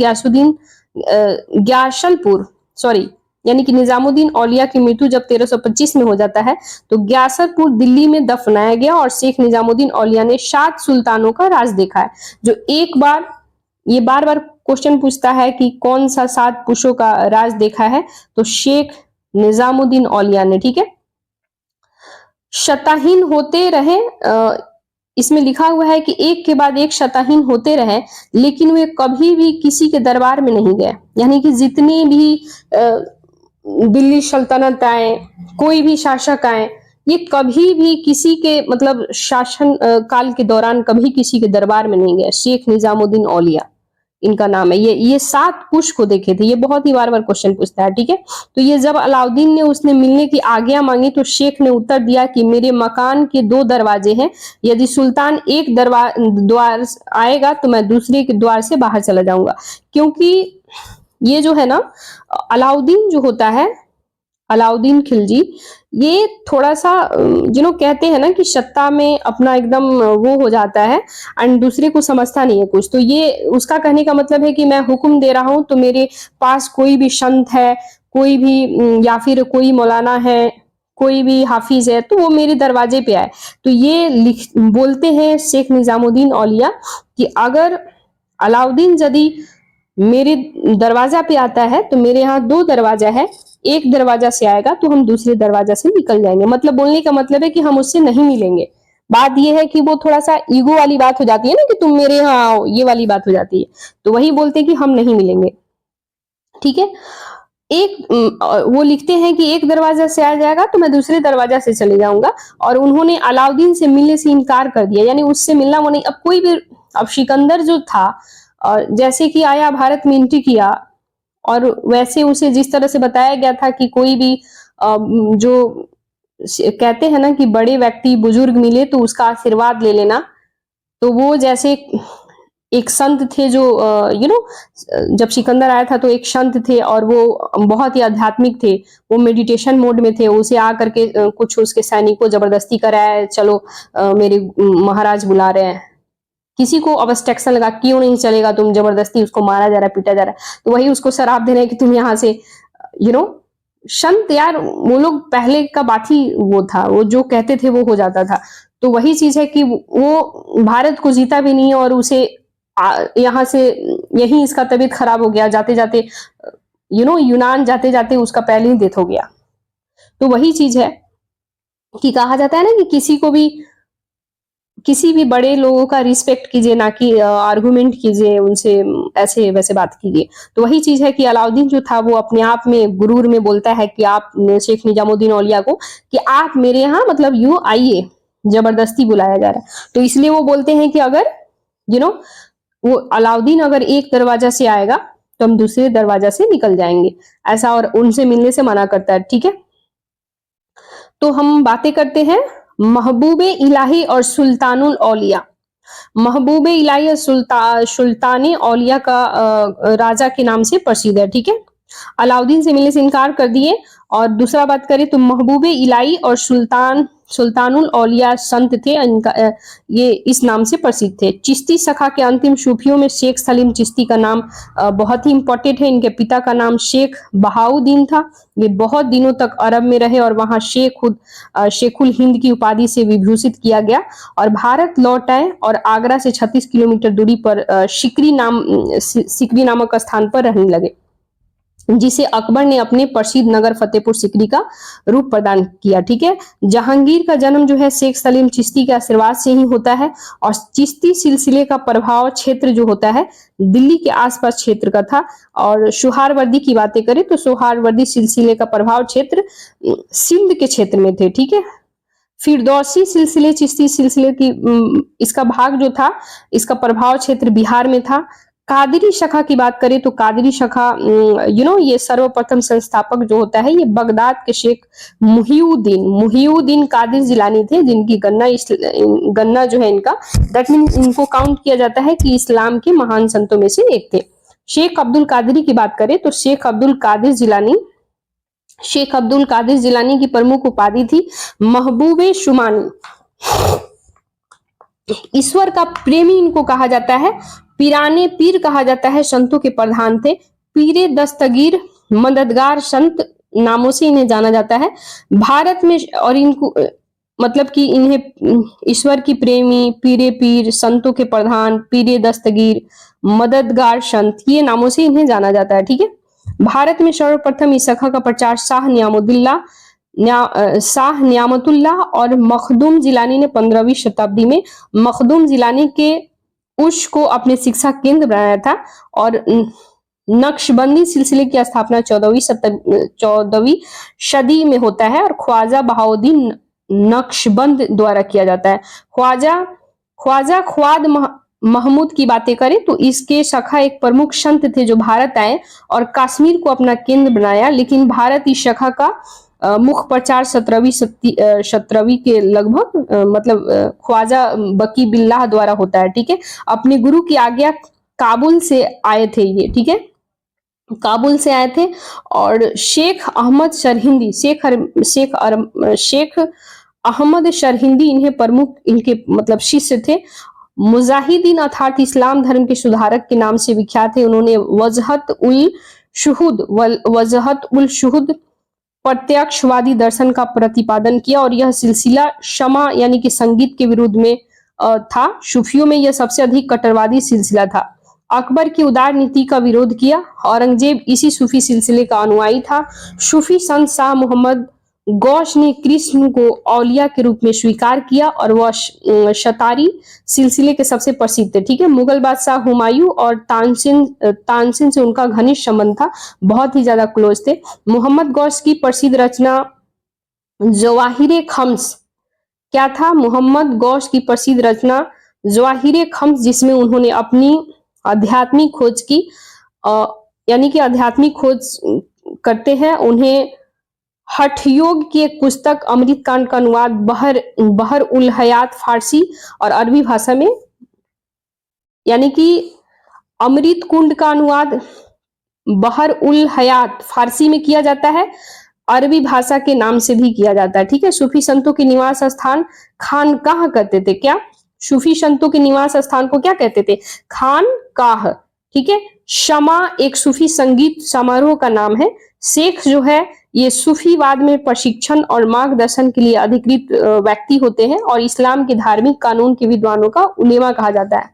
यानी कि निजामुद्दीन औलिया की मृत्यु जब 1325 में हो जाता है तो ग्यासरपुर दिल्ली में दफनाया गया और शेख निजामुद्दीन औलिया ने 7 सुल्तानों का राज देखा है। जो एक बार ये बार बार क्वेश्चन पूछता है कि कौन सा 7 पुरुषों का राज देखा है, तो शेख निजामुद्दीन औलिया ने, ठीक है। शताहीन होते रहे, इसमें लिखा हुआ है कि एक के बाद एक शताहीन होते रहे, लेकिन वे कभी भी किसी के दरबार में नहीं गए। यानी कि जितने भी दिल्ली सल्तनत आए, कोई भी शासक आए, ये कभी भी किसी के मतलब शासन काल के दौरान कभी किसी के दरबार में नहीं गए। शेख निजामुद्दीन औलिया इनका नाम है। ये 7 पुरुष को देखे थे। ये बहुत ही बार बार क्वेश्चन पूछता है, ठीक है। तो ये जब अलाउद्दीन ने उसने मिलने की आज्ञा मांगी तो शेख ने उत्तर दिया कि मेरे मकान के 2 दरवाजे हैं, यदि सुल्तान एक द्वार आएगा तो मैं दूसरे के द्वार से बाहर चला जाऊंगा। क्योंकि ये जो है ना, अलाउद्दीन जो होता है, अलाउद्दीन खिलजी, ये थोड़ा सा कहते हैं ना कि सत्ता में अपना एकदम वो हो जाता है एंड दूसरे को समझता नहीं है कुछ। तो ये उसका कहने का मतलब है कि मैं हुक्म दे रहा हूं तो मेरे पास कोई भी संत है, कोई भी या फिर कोई मौलाना है, कोई भी हाफिज है, तो वो मेरे दरवाजे पे आए। तो ये बोलते हैं शेख निजामुद्दीन औलिया कि अगर अलाउद्दीन यदि मेरे दरवाजा पे आता है तो मेरे यहाँ 2 दरवाजा है, एक दरवाजा से आएगा तो हम दूसरे दरवाजा से निकल जाएंगे। मतलब बोलने का मतलब है कि हम उससे नहीं मिलेंगे। बात ये है कि वो थोड़ा सा ईगो वाली बात हो जाती है ना कि तुम मेरे यहाँ आओ, ये वाली बात हो जाती है। तो वही बोलते हैं कि हम नहीं मिलेंगे, ठीक है। वो लिखते हैं कि एक दरवाजा से आ जाएगा तो मैं दूसरे दरवाजा से चले जाऊंगा। और उन्होंने अलाउद्दीन से मिलने से इनकार कर दिया, यानी उससे मिलना वो नहीं। अब कोई भी, अब सिकंदर जो था और जैसे कि आया भारत में एंट्री किया और वैसे उसे जिस तरह से बताया गया था कि कोई भी जो कहते हैं ना कि बड़े व्यक्ति बुजुर्ग मिले तो उसका आशीर्वाद ले लेना, तो वो जैसे एक संत थे जो जब सिकंदर आया था तो एक संत थे और वो बहुत ही आध्यात्मिक थे, वो मेडिटेशन मोड में थे। उसे आ करके कुछ उसके सैनिकों जबरदस्ती कराया, चलो मेरे महाराज बुला रहे हैं। किसी को ऑब्स्ट्रक्शन लगा, क्यों नहीं चलेगा, तुम जबरदस्ती उसको मारा जा रहा है, पीटा जा रहा है। तो वही उसको शराब दे रहे हैं कि तुम यहाँ से संत, यार वो लोग पहले का बात ही वो था, वो जो कहते थे वो हो जाता था। तो वही चीज है कि वो भारत को जीता भी नहीं और उसे यहाँ से यही इसका तबीयत खराब हो गया, जाते जाते यूनान जाते जाते उसका पहले ही डेथ हो गया। तो वही चीज है कि कहा जाता है ना कि किसी भी बड़े लोगों का रिस्पेक्ट कीजिए, ना कि आर्गुमेंट कीजिए उनसे, ऐसे वैसे बात कीजिए। तो वही चीज है कि अलाउद्दीन जो था वो अपने आप में गुरूर में बोलता है कि आप शेख निजामुद्दीन औलिया को कि आप मेरे यहाँ मतलब यूं आइए, जबरदस्ती बुलाया जा रहा है। तो इसलिए वो बोलते हैं कि अगर वो अलाउद्दीन अगर एक दरवाजा से आएगा तो हम दूसरे दरवाजा से निकल जाएंगे, ऐसा, और उनसे मिलने से मना करता है, ठीक है। तो हम बातें करते हैं महबूबे इलाही और सुल्तानुल औलिया। महबूबे इलाही और सुल्तान औलिया का राजा के नाम से प्रसिद्ध है, ठीक है। अलाउद्दीन से मिलने से इनकार कर दिए। और दूसरा बात करें तो महबूबे इलाही और सुल्तान सुल्तानुल औलिया संत थे, इनका ये इस नाम से प्रसिद्ध थे। चिश्ती सखा के अंतिम सूफियों में शेख सलीम चिश्ती का नाम बहुत ही इंपॉर्टेंट है। इनके पिता का नाम शेख बहाउद्दीन था। ये बहुत दिनों तक अरब में रहे और वहां शेखुल हिंद की उपाधि से विभूषित किया गया और भारत लौट आए और आगरा से 36 किलोमीटर दूरी पर सिकरी नामक स्थान पर रहने लगे, जिसे अकबर ने अपने प्रसिद्ध नगर फतेहपुर सिकरी का रूप प्रदान किया। ठीक है, जहांगीर का जन्म जो है शेख सलीम चिश्ती के आशीर्वाद से ही होता है और चिश्ती सिलसिले का प्रभाव क्षेत्र जो होता है दिल्ली के आसपास क्षेत्र का था। और सुहारवर्दी की बातें करें तो सुहारवर्दी सिलसिले का प्रभाव क्षेत्र सिंध के क्षेत्र में थे। ठीक है, फिरदौसी सिलसिले चिश्ती सिलसिले की इसका भाग जो था, इसका प्रभाव क्षेत्र बिहार में था। कादरी शाखा की बात करें तो कादरी शाखा ये सर्वप्रथम संस्थापक जो होता है ये बगदाद के शेख मुहिउद्दीन कादिर जिलानी थे, जिनकी गन्ना जो है इनका दैट मीन इनको काउंट किया जाता है कि इस्लाम के महान संतों में से एक थे। शेख अब्दुल कादरी की बात करें तो शेख अब्दुल कादिर जिलानी की प्रमुख उपाधि थी महबूबे शुमानी। ईश्वर का प्रेमी इनको कहा जाता है, पीराने पीर कहा जाता है, संतों के प्रधान थे। पीरे दस्तगीर मददगार संत नामों से इन्हें जाना जाता है भारत में। और इनको मतलब कि इन्हें ईश्वर की प्रेमी, पीरे पीर, संतों के प्रधान, पीरे दस्तगीर, मददगार संत, ये नामों से इन्हें जाना जाता है। ठीक है, भारत में सर्वप्रथम इस शाखा का प्रचार शाह नियामतुल्लाह और मखदूम जिलानी ने 15वीं शताब्दी में मखदूम जिलानी के उर्स को अपने शिक्षा केंद्र बनाया था। और नक्शबंदी सिलसिले की स्थापना 14वीं सदी में होता है और ख्वाजा बहाउद्दीन नक्शबंद द्वारा किया जाता है। ख्वाजा ख्वाद महमूद की बातें करें तो इसके शाखा एक प्रमुख संत थे जो भारत आए और कश्मीर को अपना केंद्र बनाया, लेकिन भारत इस शाखा का मुख्य प्रचार 17वीं के लगभग मतलब ख्वाजा बकी बिल्लाह द्वारा होता है। ठीक है, अपने गुरु की आज्ञा काबुल से आए थे ये। ठीक है, काबुल से आए थे और शेख अहमद सरहिंदी इन्हें प्रमुख इनके मतलब शिष्य थे। मुजाहिदीन अर्थात इस्लाम धर्म के सुधारक के नाम से विख्यात है। उन्होंने वजहत उल शुहूद प्रत्यक्षवादी दर्शन का प्रतिपादन किया और यह सिलसिला शमा यानी कि संगीत के विरुद्ध में था। सूफियों में यह सबसे अधिक कट्टरवादी सिलसिला था। अकबर की उदार नीति का विरोध किया। औरंगजेब इसी सूफी सिलसिले का अनुयायी था। सूफी संत शाह मोहम्मद गौश ने कृष्ण को औलिया के रूप में स्वीकार किया और वह शतारी सिलसिले के सबसे प्रसिद्ध थे। ठीक है, मुगल बादशाह हुमायूं और तानसेन से उनका घनिष्ठ संबंध था, बहुत ही ज्यादा क्लोज थे। मोहम्मद गौश की प्रसिद्ध रचना जवाहिर खम्स क्या था? मोहम्मद गौश की प्रसिद्ध रचना जवाहिर खम्स, जिसमें उन्होंने अपनी आध्यात्मिक खोज की यानी कि आध्यात्मिक खोज करते हैं। उन्हें हठ योग की एक पुस्तक अमृत कांड का अनुवाद बहर उल हयात फारसी और अरबी भाषा में यानी कि अमृत कुंड का अनुवाद बहर उल हयात फारसी में किया जाता है, अरबी भाषा के नाम से भी किया जाता है। ठीक है, सूफी संतों के निवास स्थान खानकाह कहते थे। क्या? सूफी संतों के निवास स्थान को क्या कहते थे? खानकाह। ठीक है, शमा एक सूफी संगीत समारोह का नाम है। शेख जो है ये सूफीवाद में प्रशिक्षण और मार्गदर्शन के लिए अधिकृत व्यक्ति होते हैं और इस्लाम के धार्मिक कानून के विद्वानों का उलेमा कहा जाता है।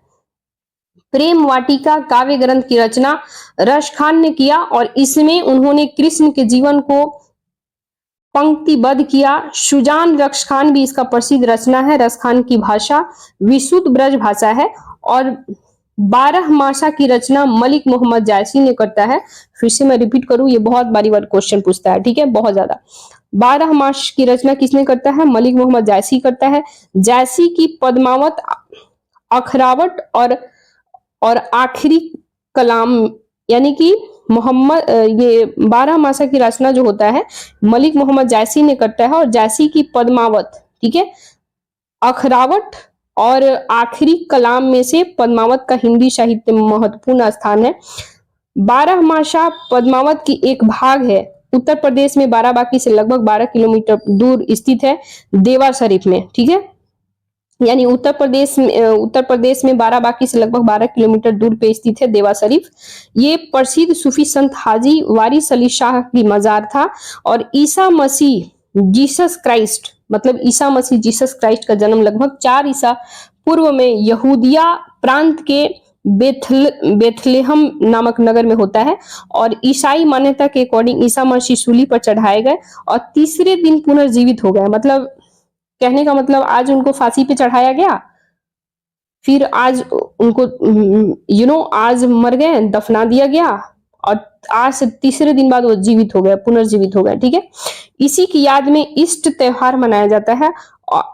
प्रेम वाटिका काव्य ग्रंथ की रचना रश खान ने किया और इसमें उन्होंने कृष्ण के जीवन को पंक्तिबद्ध किया। सुजान रक्श खान भी इसका प्रसिद्ध रचना है। रश खान की भाषा विशुद्ध ब्रज भाषा है और 12 मासा की रचना मलिक मोहम्मद जायसी ने करता है। फिर से मैं रिपीट करूं, ये बहुत बारी क्वेश्चन पूछता है। ठीक है, बहुत ज्यादा। 12 मास की रचना किसने करता है? मलिक मोहम्मद जायसी करता है। जायसी की पद्मावत, अखरावट और आखिरी कलाम यानी कि मोहम्मद ये 12 मासा की रचना जो होता है मलिक मोहम्मद जायसी ने करता है और जायसी की पद्मावत, ठीक है, अखरावट और आखिरी कलाम में से पद्मावत का हिंदी साहित्य में महत्वपूर्ण स्थान है। 12 मासा पद्मावत की एक भाग है उत्तर प्रदेश में बाराबांकी से लगभग 12 किलोमीटर दूर स्थित है देवा शरीफ में, ठीक है। यानी उत्तर प्रदेश में बाराबांकी से लगभग 12 किलोमीटर दूर पे स्थित है देवा शरीफ। ये प्रसिद्ध सूफी संत हाजी वारिस अली शाह की मजार था और ईसा मसीह जीसस क्राइस्ट, मतलब ईसा मसीह जीसस क्राइस्ट का जन्म लगभग 4 ईसा पूर्व में यहूदिया प्रांत के बेथलेहम नामक नगर में होता है और ईसाई मान्यता के अकॉर्डिंग ईसा मसीह सूली पर चढ़ाए गए और तीसरे दिन पुनर्जीवित हो गए। मतलब कहने का मतलब आज उनको फांसी पे चढ़ाया गया, फिर आज उनको आज मर गए, दफना दिया गया और आज से तीसरे दिन बाद वो जीवित हो गए, पुनर्जीवित हो गए, ठीक है। इसी की याद में ईस्ट त्योहार मनाया जाता है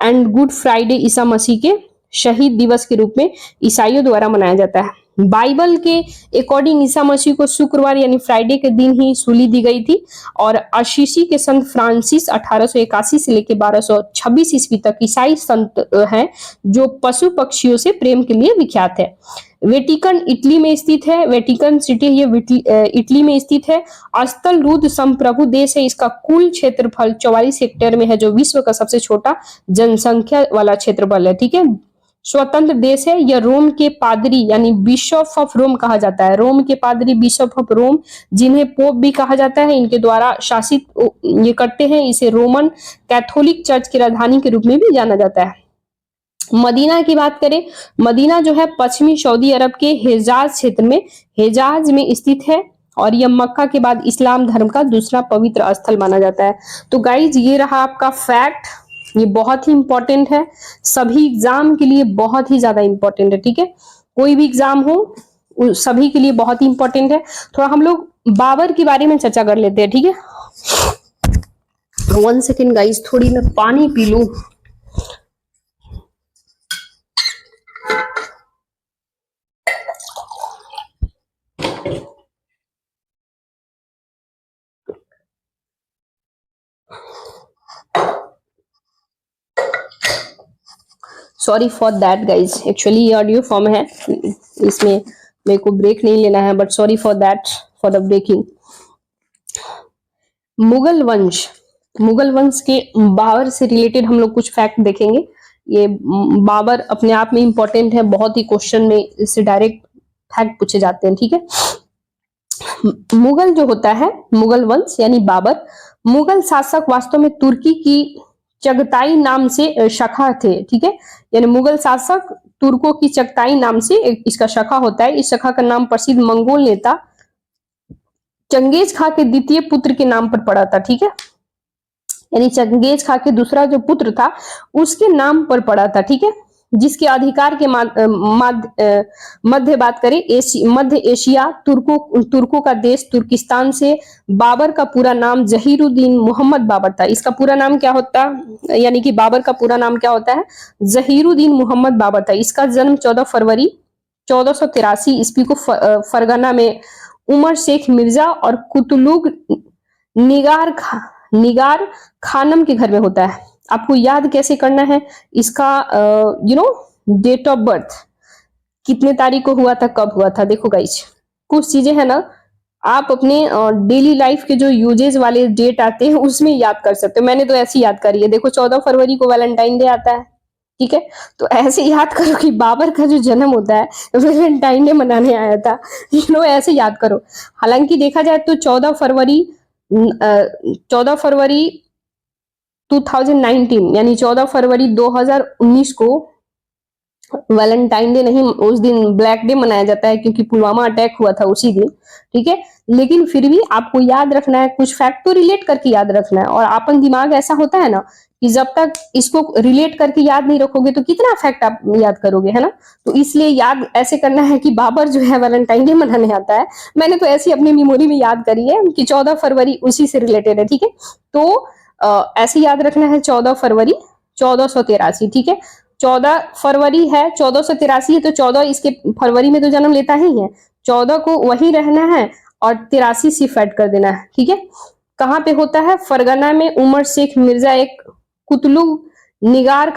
and good Friday Isa Masih के शहीद दिवस के रूप में ईसाइयों द्वारा मनाया जाता है। बाइबल के अकॉर्डिंग ईसा मसीह को शुक्रवार यानी फ्राइडे के दिन ही सूली दी गई थी और अशीसी के संत फ्रांसिस 1881 से लेकर 1226 ईस्वी तक ईसाई संत हैं जो पशु पक्षियों से प्रेम के लिए विख्यात है। वेटिकन इटली में स्थित है, वेटिकन सिटी ये इटली में स्थित है। अस्तल रुद्र संप्रभु देश है, इसका कुल क्षेत्रफल 44 हेक्टेयर में है जो विश्व का सबसे छोटा जनसंख्या वाला क्षेत्रफल है, ठीक है। स्वतंत्र देश है। यह रोम के पादरी यानी बिशप ऑफ रोम कहा जाता है, रोम के पादरी बिशप ऑफ रोम जिन्हें पोप भी कहा जाता है, इनके द्वारा शासित ये करते हैं। इसे रोमन कैथोलिक चर्च की राजधानी के रूप में भी जाना जाता है। मदीना की बात करें, मदीना जो है पश्चिमी सऊदी अरब के हेजाज क्षेत्र में हेजाज में स्थित है और यह मक्का के बाद इस्लाम धर्म का दूसरा पवित्र स्थल माना जाता है। तो गाइज ये रहा आपका फैक्ट, ये बहुत ही इंपॉर्टेंट है, सभी एग्जाम के लिए बहुत ही ज्यादा इंपॉर्टेंट है, ठीक है। कोई भी एग्जाम हो सभी के लिए बहुत ही इंपॉर्टेंट है। थोड़ा हम लोग बाबर के बारे में चर्चा कर लेते हैं, ठीक है। 1 सेकेंड गाइज, थोड़ी मैं पानी पी लूं। Sorry for that guys, actually ये ऑडियो फॉर्म है, इसमें मेरे को ब्रेक नहीं लेना है, but sorry for that for the breaking. Mughal वंश के बाबर से रिलेटेड हम लोग कुछ फैक्ट देखेंगे। ये बाबर अपने आप में इंपॉर्टेंट है, बहुत ही क्वेश्चन में इससे डायरेक्ट फैक्ट पूछे जाते हैं, ठीक है। मुगल जो होता है, मुगल वंश यानी बाबर, मुगल शासक वास्तव में तुर्की की चगताई नाम से शाखा थे, ठीक है। यानी मुगल शासक तुर्कों की चगताई नाम से इसका शाखा होता है। इस शाखा का नाम प्रसिद्ध मंगोल नेता चंगेज खां के द्वितीय पुत्र के नाम पर पड़ा था, ठीक है। यानी चंगेज खां के दूसरा जो पुत्र था उसके नाम पर पड़ा था, ठीक है। जिसके अधिकार के मध्य बात करें मध्य एशिया तुर्कों का देश तुर्किस्तान से बाबर का पूरा नाम जहीरुद्दीन मोहम्मद बाबर था। इसका पूरा नाम क्या होता, यानी कि बाबर का पूरा नाम क्या होता है, जहीरुद्दीन मोहम्मद बाबर था। इसका जन्म 14 फरवरी 1483 ईस्वी को फरगना में उमर शेख मिर्जा और कुतलुग निगार खानम के घर में होता है। आपको याद कैसे करना है इसका, डेट ऑफ बर्थ कितने तारीख को हुआ था, कब हुआ था। देखो गाइस, कुछ चीजें है ना आप अपने डेली लाइफ के जो यूजेज वाले डेट आते हैं उसमें याद कर सकते हो। मैंने तो ऐसी याद करी है, देखो 14 फरवरी को वैलेंटाइन डे आता है, ठीक है। तो ऐसे याद करो कि बाबर का जो जन्म होता है वैलेंटाइन डे मनाने आया था, ऐसे याद करो। हालांकि देखा जाए तो 14 फरवरी 2019 यानी 14 फरवरी 2019 को वैलेंटाइन डे नहीं, उस दिन ब्लैक डे मनाया जाता है क्योंकि पुलवामा अटैक हुआ था उसी दिन, ठीक है। लेकिन फिर भी आपको याद रखना है, कुछ फैक्ट तो रिलेट करके याद रखना है। और अपन दिमाग ऐसा होता है ना कि जब तक इसको रिलेट करके याद नहीं रखोगे तो कितना फैक्ट आप याद करोगे, है ना। तो इसलिए याद ऐसे करना है कि बाबर जो है वैलेंटाइन डे मनाने आता है। मैंने तो ऐसी अपनी मेमोरी में याद करी है कि 14 फरवरी उसी से रिलेटेड है, ठीक है। तो ऐसे याद रखना है 14 फरवरी 1483, ठीक है। 14 फरवरी है, 1483 है, तो 14 इसके फरवरी में तो जन्म लेता ही है, 14 को वही रहना है और 83 सिर्फ ऐड कर देना है, ठीक है। कहाँ पे होता है, फरगना में उमर शेख मिर्जा एक कुतलुग निगार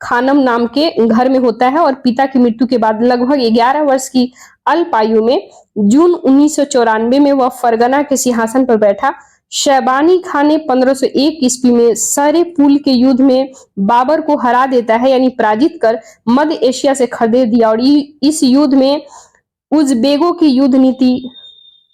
खानम नाम के घर में होता है और पिता की मृत्यु के बाद लगभग 11 वर्ष की अल्प आयु में जून 1994 में वह फरगना के सिंहासन पर बैठा। शैबानी खां ने 1501 ईस्वी में सरे पुल के युद्ध में बाबर को हरा देता है, यानी पराजित कर मध्य एशिया से खदेड़ दिया। और इस युद्ध में उज़्बेकों की युद्ध नीति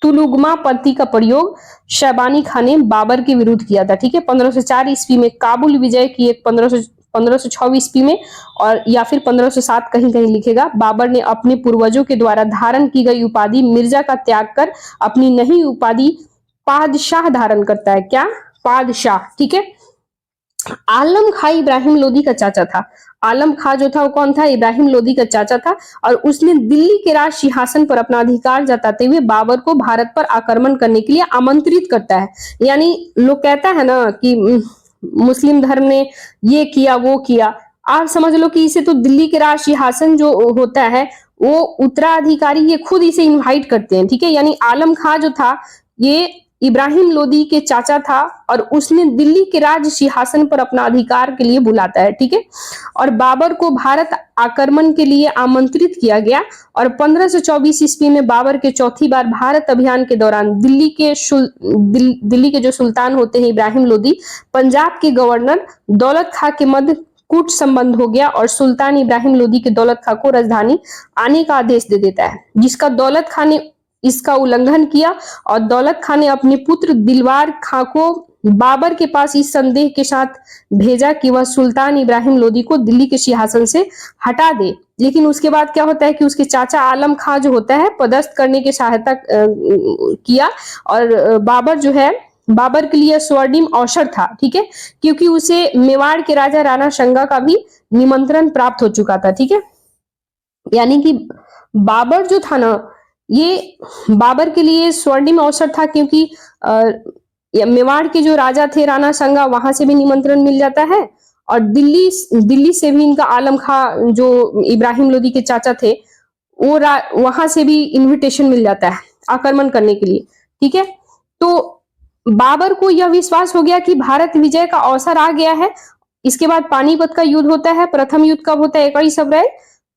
तुलुगमा पद्धति का प्रयोग शैबानी खां ने बाबर के विरुद्ध किया था। ठीक है, 1504 ईस्वी में काबुल विजय की एक 1506 ईस्वी में, और या फिर 1507 कहीं कहीं लिखेगा। बाबर ने अपने पूर्वजों के द्वारा धारण की गई उपाधि मिर्जा का त्याग कर अपनी नई उपाधि पादशाह धारण करता है। क्या? पादशाह। ठीक है। आलम खां इब्राहिम लोदी का चाचा था। आलम खां जो था वो कौन था? इब्राहिम लोदी का चाचा था। और उसने दिल्ली के राज सिंहासन पर अपना अधिकार जताते हुए बाबर को भारत पर आक्रमण करने के लिए आमंत्रित करता है। यानी लोग कहता है ना कि मुस्लिम धर्म ने ये किया वो किया, आप समझ लो कि इसे तो दिल्ली के राज सिंहासन जो होता है वो उत्तराधिकारी ये खुद इसे इनवाइट करते हैं। ठीक है, यानी आलम खां जो था ये इब्राहिम लोदी के चाचा था और उसने दिल्ली के राज सिंहासन पर अपना अधिकार के लिए बुलाता है। ठीक है, और बाबर को भारत आक्रमण के लिए आमंत्रित किया गया। और 1524 ईस्वी में बाबर के चौथी बार भारत अभियान के दौरान दिल्ली के जो सुल्तान होते हैं इब्राहिम लोदी, पंजाब के गवर्नर दौलत खां के मध्य कूट संबंध हो गया और सुल्तान इब्राहिम लोदी के दौलत खां को राजधानी आने का आदेश दे देता है, जिसका दौलत खां ने इसका उल्लंघन किया। और दौलत खां ने अपने पुत्र दिलवार खां को बाबर के पास इस संदेह के साथ भेजा कि वह सुल्तान इब्राहिम लोदी को दिल्ली के सिंहासन से हटा दे। लेकिन उसके बाद क्या होता है कि उसके चाचा आलम खां जो होता है पदस्थ करने की सहायता किया। और बाबर जो है, बाबर के लिए स्वर्णिम अवसर था। ठीक है, क्योंकि उसे मेवाड़ के राजा राणा संगा का भी निमंत्रण प्राप्त हो चुका था। ठीक है, यानी कि बाबर जो था ना, ये बाबर के लिए स्वर्णिम अवसर था, क्योंकि मेवाड़ के जो राजा थे राणा संगा, वहां से भी निमंत्रण मिल जाता है और दिल्ली से भी इनका आलम खां जो इब्राहिम लोदी के चाचा थे वो वहां से भी इनविटेशन मिल जाता है आक्रमण करने के लिए। ठीक है, तो बाबर को यह विश्वास हो गया कि भारत विजय का अवसर आ गया है। इसके बाद पानीपत का युद्ध होता है। प्रथम युद्ध कब होता है? 21 अप्रैल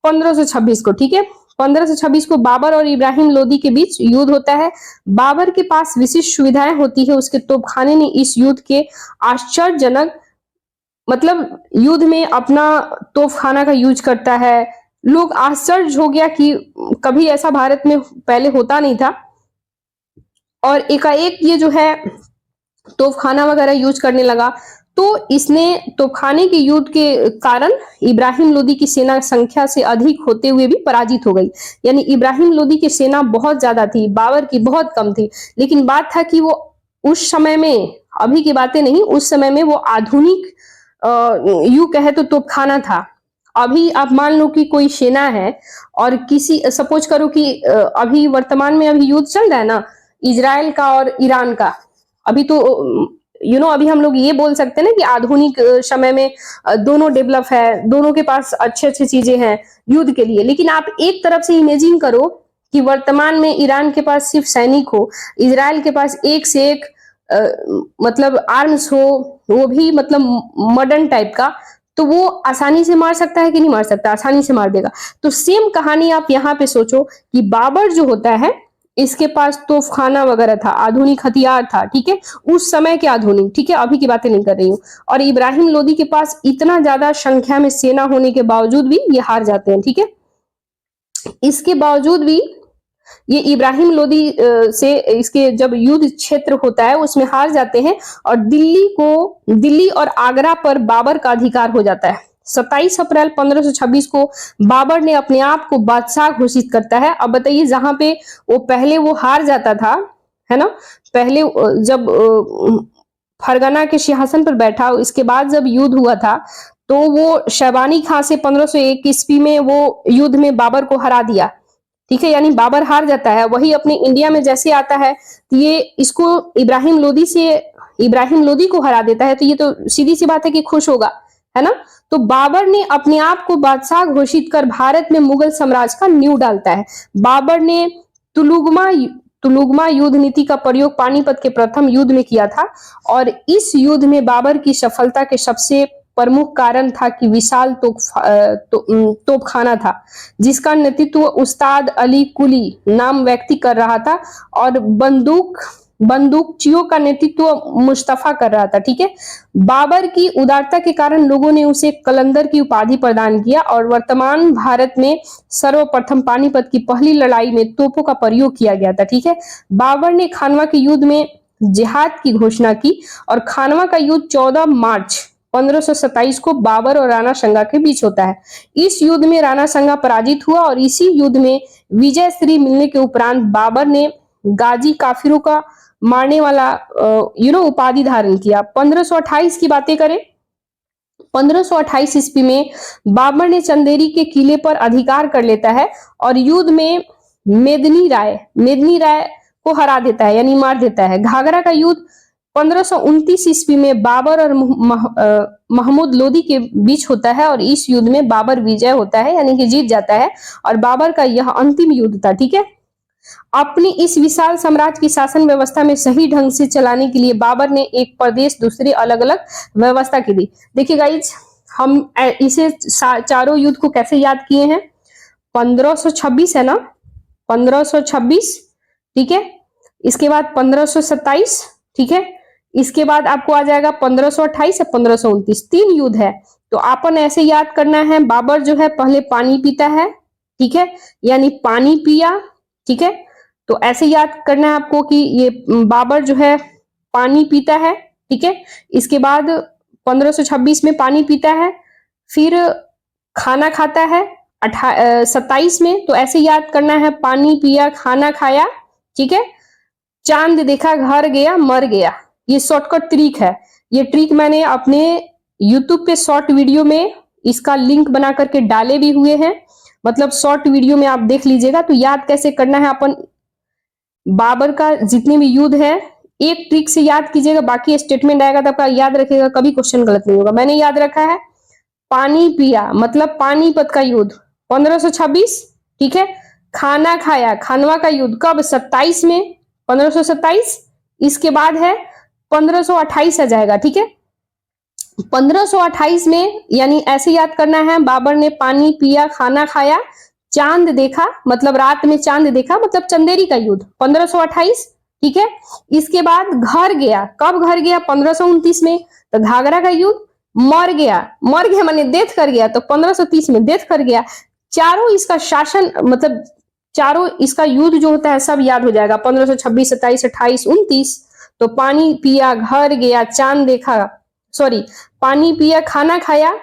1526 को। ठीक है, 1526 को बाबर और इब्राहिम लोदी के बीच युद्ध होता है। बाबर के पास विशिष्ट सुविधाएं होती है। उसके तोपखाने ने इस युद्ध के आश्चर्यजनक, मतलब युद्ध में अपना तोपखाना का यूज करता है। लोग आश्चर्य हो गया कि कभी ऐसा भारत में पहले होता नहीं था और एकाएक ये जो है तोपखाना वगैरह यूज करने लगा। तो इसने तोपखाने के युद्ध के कारण इब्राहिम लोदी की सेना संख्या से अधिक होते हुए भी पराजित हो गई। यानी इब्राहिम लोदी की सेना बहुत ज्यादा थी, बाबर की बहुत कम थी। लेकिन बात था कि वो उस समय में, अभी की बातें नहीं, उस समय में वो आधुनिक यूं कहे तो तोपखाना था। अभी आप मान लो कि कोई सेना है और किसी, सपोज करो कि अभी वर्तमान में अभी युद्ध चल रहा है ना इजराइल का और ईरान का, अभी तो अभी हम लोग ये बोल सकते हैं ना कि आधुनिक समय में दोनों डेवलप है, दोनों के पास अच्छे अच्छे चीजें हैं युद्ध के लिए। लेकिन आप एक तरफ से इमेजिन करो कि वर्तमान में ईरान के पास सिर्फ सैनिक हो, इजराइल के पास एक से एक मतलब आर्म्स हो, वो भी मतलब मॉडर्न टाइप का, तो वो आसानी से मार सकता है कि नहीं मार सकता? आसानी से मार देगा। तो सेम कहानी आप यहाँ पे सोचो कि बाबर जो होता है इसके पास तोफखाना वगैरह था, आधुनिक हथियार था। ठीक है, उस समय के आधुनिक, ठीक है, अभी की बातें नहीं कर रही हूँ। और इब्राहिम लोदी के पास इतना ज्यादा संख्या में सेना होने के बावजूद भी ये हार जाते हैं। ठीक है, इसके बावजूद भी ये इब्राहिम लोदी से इसके जब युद्ध क्षेत्र होता है उसमें हार जाते हैं और दिल्ली और आगरा पर बाबर का अधिकार हो जाता है। 27 अप्रैल 1526 को बाबर ने अपने आप को बादशाह घोषित करता है। अब बताइए, जहां पे वो पहले वो हार जाता था, है ना, पहले जब फरगना के सिंहासन पर बैठा, इसके बाद जब युद्ध हुआ था तो वो शैबानी खां से 1501 ईस्वी में वो युद्ध में बाबर को हरा दिया। ठीक है, यानी बाबर हार जाता है। वही अपने इंडिया में जैसे आता है तो ये इसको इब्राहिम लोदी को हरा देता है, तो ये तो सीधी सी बात है कि खुश होगा, है ना। तो बाबर ने अपने आप को बादशाह घोषित कर भारत में मुगल साम्राज्य का नींव डालता है। बाबर ने तुलुगमा युद्ध नीति का प्रयोग पानीपत के प्रथम युद्ध में किया था और इस युद्ध में बाबर की सफलता के सबसे प्रमुख कारण था कि विशाल तोपखाना था जिसका नेतृत्व उस्ताद अली कुली नाम व्यक्ति कर रहा था और बंदूक बंदूकचियों का नेतृत्व मुस्तफा कर रहा था, ठीक है। बाबर की उदारता के कारण लोगों ने उसे कलंदर की उपाधि प्रदान किया और वर्तमान भारत में सर्वप्रथम पानीपत की पहली लड़ाई में तोपों का प्रयोग किया गया था, ठीक है। बाबर ने खानवा के युद्ध में जिहाद की घोषणा की और खानवा का युद्ध 14 मार्च 1527 को बाबर और राणा संगा के बीच होता है। इस युद्ध में राणा संगा पराजित हुआ और इसी युद्ध में विजय श्री मिलने के उपरांत बाबर ने गाजी काफिरों का मारने वाला उपाधि धारण किया। 1528 की बातें करें, 1528 ईस्वी में बाबर ने चंदेरी के किले पर अधिकार कर लेता है और युद्ध में मेदिनी राय को हरा देता है, यानी मार देता है। घाघरा का युद्ध 1529 ईस्वी में बाबर और महमूद लोदी के बीच होता है और इस युद्ध में बाबर विजय होता है, यानी कि जीत जाता है और बाबर का यह अंतिम युद्ध था, ठीक है। अपनी इस विशाल साम्राज्य की शासन व्यवस्था में सही ढंग से चलाने के लिए बाबर ने एक प्रदेश दूसरे अलग अलग व्यवस्था की थी। देखिए गाइज, हम इसे चारों युद्ध को कैसे याद किए हैं। 1526 है ना, 1526, ठीक है। इसके बाद 1527, ठीक है। इसके बाद आपको आ जाएगा 1528 या 1529, 3 युद्ध है। तो आपन ऐसे याद करना है, बाबर जो है पहले पानी पीता है, ठीक है, यानी पानी पिया, ठीक है। तो ऐसे याद करना है आपको कि ये बाबर जो है पानी पीता है, ठीक है। इसके बाद 1526 में पानी पीता है, फिर खाना खाता है 27 में, तो ऐसे याद करना है पानी पिया खाना खाया, ठीक है। चांद देखा घर गया मर गया, ये शॉर्टकट ट्रिक है। ये ट्रिक मैंने अपने यूट्यूब पे शॉर्ट वीडियो में इसका लिंक बना करके डाले भी हुए हैं, मतलब शॉर्ट वीडियो में आप देख लीजिएगा। तो याद कैसे करना है, अपन बाबर का जितने भी युद्ध है एक ट्रिक से याद कीजिएगा, बाकी स्टेटमेंट आएगा तो आपका याद रखिएगा, कभी क्वेश्चन गलत नहीं होगा। मैंने याद रखा है पानी पिया मतलब पानीपत का युद्ध 1526, ठीक है। खाना खाया खानवा का युद्ध कब, 27 में, 1527। इसके बाद है 1528 आ जाएगा, ठीक है। 1528 में, यानी ऐसे याद करना है, बाबर ने पानी पिया खाना खाया चांद देखा, मतलब रात में चांद देखा, मतलब चंदेरी का युद्ध 1528, ठीक है। इसके बाद घर गया, कब घर गया, 1529 में, तो घाघरा का युद्ध। मर गया माने डेथ कर गया, तो 1530 में डेथ कर गया। चारों इसका शासन, मतलब चारों इसका युद्ध जो होता है सब याद हो जाएगा, 1526, 27, 28, 29। तो पानी पिया घर गया चांद देखा, सॉरी, पानी पिया खाना खाया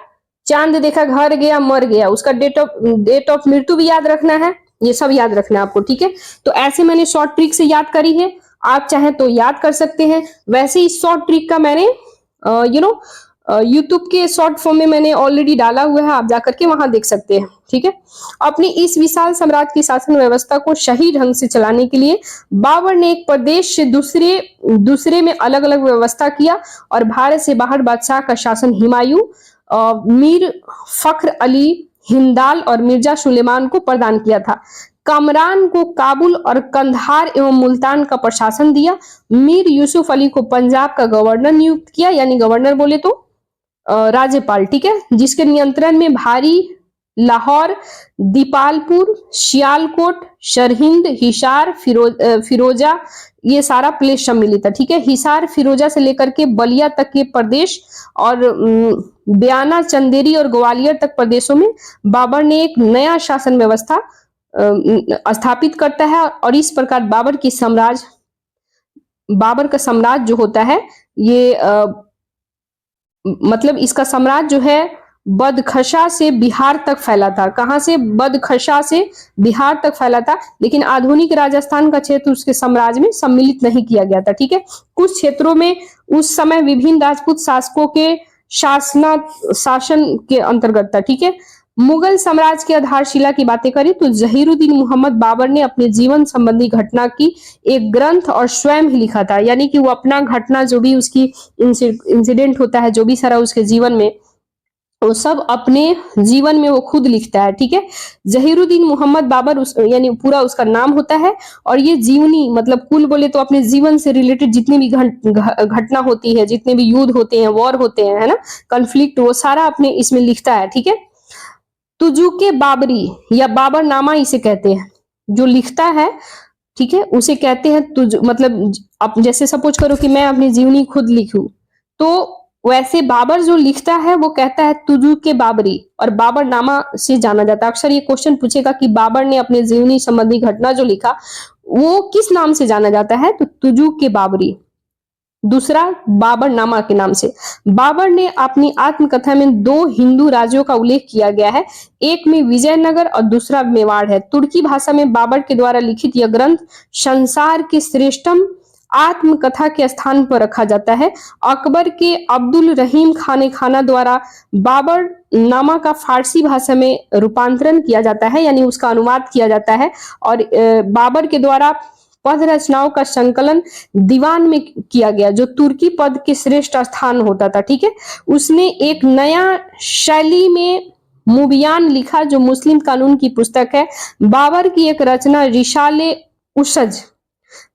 चांद देखा घर गया मर गया, उसका डेट ऑफ मृत्यु भी याद रखना है, ये सब याद रखना है आपको, ठीक है। तो ऐसे मैंने शॉर्ट ट्रिक से याद करी है, आप चाहें तो याद कर सकते हैं। वैसे ही शॉर्ट ट्रिक का मैंने यूट्यूब के शॉर्ट फॉर्म में मैंने ऑलरेडी डाला हुआ है, आप जाकर के वहां देख सकते हैं, ठीक है। अपनी इस विशाल साम्राज्य की शासन व्यवस्था को सही ढंग से चलाने के लिए बाबर ने एक प्रदेश से दूसरे में अलग अलग व्यवस्था किया और भारत से बाहर बादशाह का शासन हुमायूं, मीर फख्र अली, हिंदाल और मिर्जा सुलेमान को प्रदान किया था। कामरान को काबुल और कंधार एवं मुल्तान का प्रशासन दिया। मीर यूसुफ अली को पंजाब का गवर्नर नियुक्त किया, यानी गवर्नर बोले तो राज्यपाल, ठीक है, जिसके नियंत्रण में भारी, लाहौर, दीपालपुर, सियालकोट, सरहिंद, हिसार, फिरोजा, ये सारा प्लेस सम्मिलित है, ठीक है। हिसार फिरोजा से लेकर के बलिया तक के प्रदेश और बयाना, चंदेरी और ग्वालियर तक प्रदेशों में बाबर ने एक नया शासन व्यवस्था स्थापित करता है और इस प्रकार बाबर का साम्राज्य जो होता है ये मतलब इसका साम्राज्य जो है बदखशा से बिहार तक फैला था। कहां से, बदखशा से बिहार तक फैला था, लेकिन आधुनिक राजस्थान का क्षेत्र उसके साम्राज्य में सम्मिलित नहीं किया गया था, ठीक है। कुछ क्षेत्रों में उस समय विभिन्न राजपूत शासकों के शासन के अंतर्गत था, ठीक है। मुगल साम्राज्य की आधारशिला की बातें करें तो जहीरुद्दीन मोहम्मद बाबर ने अपने जीवन संबंधी घटना की एक ग्रंथ और स्वयं ही लिखा था, यानी कि वो अपना घटना जो भी उसकी इंसिडेंट होता है, जो भी सारा उसके जीवन में, वो सब अपने जीवन में वो खुद लिखता है, ठीक है। जहीरुद्दीन मोहम्मद बाबर यानी पूरा उसका नाम होता है और ये जीवनी मतलब कुल बोले तो अपने जीवन से रिलेटेड जितनी भी घटना होती है, जितने भी युद्ध होते हैं, वॉर होते हैं, है ना, कॉन्फ्लिक्ट, वो सारा अपने इसमें लिखता है, ठीक है। तुजुके बाबरी या बाबरनामा इसे कहते हैं, जो लिखता है ठीक है, उसे कहते हैं तुझ, मतलब अब जैसे सपोज करो कि मैं अपनी जीवनी खुद लिखूं, तो वैसे बाबर जो लिखता है वो कहता है तुजू के बाबरी, और बाबर नामा से जाना जाता है। अक्सर ये क्वेश्चन पूछेगा कि बाबर ने अपने जीवनी संबंधी घटना जो लिखा वो किस नाम से जाना जाता है, तो तुजू के बाबरी। दूसरा बाबर नामा के नाम से। बाबर ने अपनी आत्मकथा में दो हिंदू राज्यों का उल्लेख किया गया है, एक में विजयनगर और दूसरा मेवाड़ है। तुर्की भाषा में बाबर के द्वारा लिखित यह ग्रंथ संसार के श्रेष्ठतम आत्मकथा के स्थान पर रखा जाता है। अकबर के अब्दुल रहीम खाने खाना द्वारा बाबर नामा का फारसी भाषा में रूपांतरण किया जाता है, यानी उसका अनुवाद किया जाता है, और बाबर के द्वारा पद रचनाओं का संकलन दीवान में किया गया, जो तुर्की पद के श्रेष्ठ स्थान होता था। ठीक है, उसने एक नया शैली में मुबियान लिखा जो मुस्लिम कानून की पुस्तक है। बाबर की एक रचना रिशाले उशज,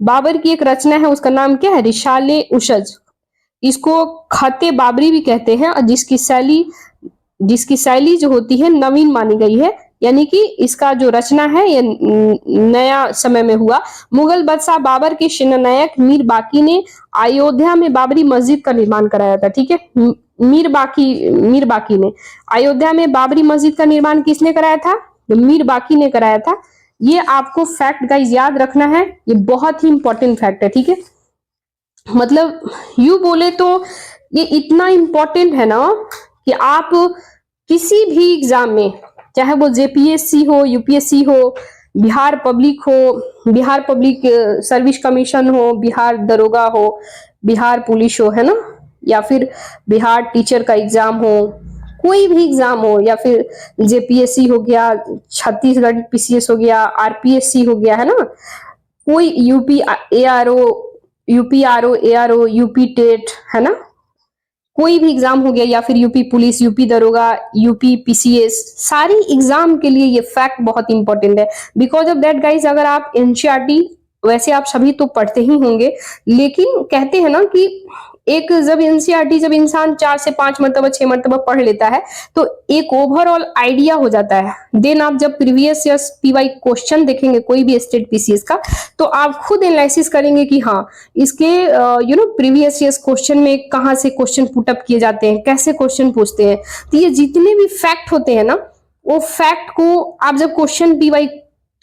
बाबर की एक रचना है, उसका नाम क्या है, रिशाले उशज। इसको खते बाबरी भी कहते हैं, और जिसकी शैली जो होती है नवीन मानी गई है, यानी कि इसका जो रचना है ये नया समय में हुआ। मुगल बादशाह बाबर के सेनानायक मीर बाकी ने अयोध्या में बाबरी मस्जिद का निर्माण कराया था। ठीक है, मीर बाकी ने अयोध्या में बाबरी मस्जिद का निर्माण किसने कराया था, मीर बाकी ने कराया था। ये आपको फैक्ट गाइस याद रखना है, ये बहुत ही इंपॉर्टेंट फैक्ट है। ठीक है, मतलब यू बोले तो ये इतना इंपॉर्टेंट है ना कि आप किसी भी एग्जाम में, चाहे वो जेपीएससी हो, यूपीएससी हो, बिहार पब्लिक हो, बिहार पब्लिक सर्विस कमीशन हो, बिहार दरोगा हो, बिहार पुलिस हो, है ना, या फिर बिहार टीचर का एग्जाम हो, कोई भी एग्जाम हो, या फिर जेपीएससी हो गया, छत्तीसगढ़ पीसीएस हो गया, आरपीएससी हो गया, है ना, कोई यूपी एआरओ, यूपी टेट, है ना, कोई भी एग्जाम हो गया, या फिर यूपी पुलिस, यूपी दरोगा, यूपी पीसीएस, सारी एग्जाम के लिए ये फैक्ट बहुत इंपॉर्टेंट है। बिकॉज ऑफ दैट गाइज, अगर आप एनसीईआरटी, वैसे आप सभी तो पढ़ते ही होंगे, लेकिन कहते हैं ना कि एक जब एनसीईआरटी जब इंसान 4 से 5 मरतबा 6 मरतबा पढ़ लेता है तो एक ओवरऑल आइडिया हो जाता है। देन आप जब प्रीवियस ईयर्स पीवाई क्वेश्चन देखेंगे कोई भी स्टेट पीसीएस का, तो आप खुद एनालिसिस करेंगे कि हाँ इसके प्रीवियस ईयर्स क्वेश्चन में कहाँ से क्वेश्चन पुटअप किए जाते हैं, कैसे क्वेश्चन पूछते हैं। तो ये जितने भी फैक्ट होते हैं ना, वो फैक्ट को आप जब क्वेश्चन पीवाई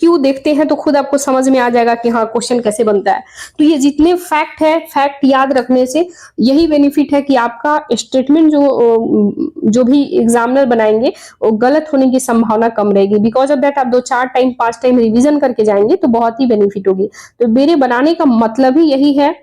क्यों देखते हैं तो खुद आपको समझ में आ जाएगा कि हाँ क्वेश्चन कैसे बनता है। तो ये जितने फैक्ट है, फैक्ट याद रखने से यही बेनिफिट है कि आपका स्टेटमेंट जो भी एग्जामिनर बनाएंगे वो गलत होने की संभावना कम रहेगी। बिकॉज ऑफ दैट आप 2-4 टाइम 5 टाइम रिवीजन करके जाएंगे तो बहुत ही बेनिफिट होगी। तो मेरे बनाने का मतलब ही यही है,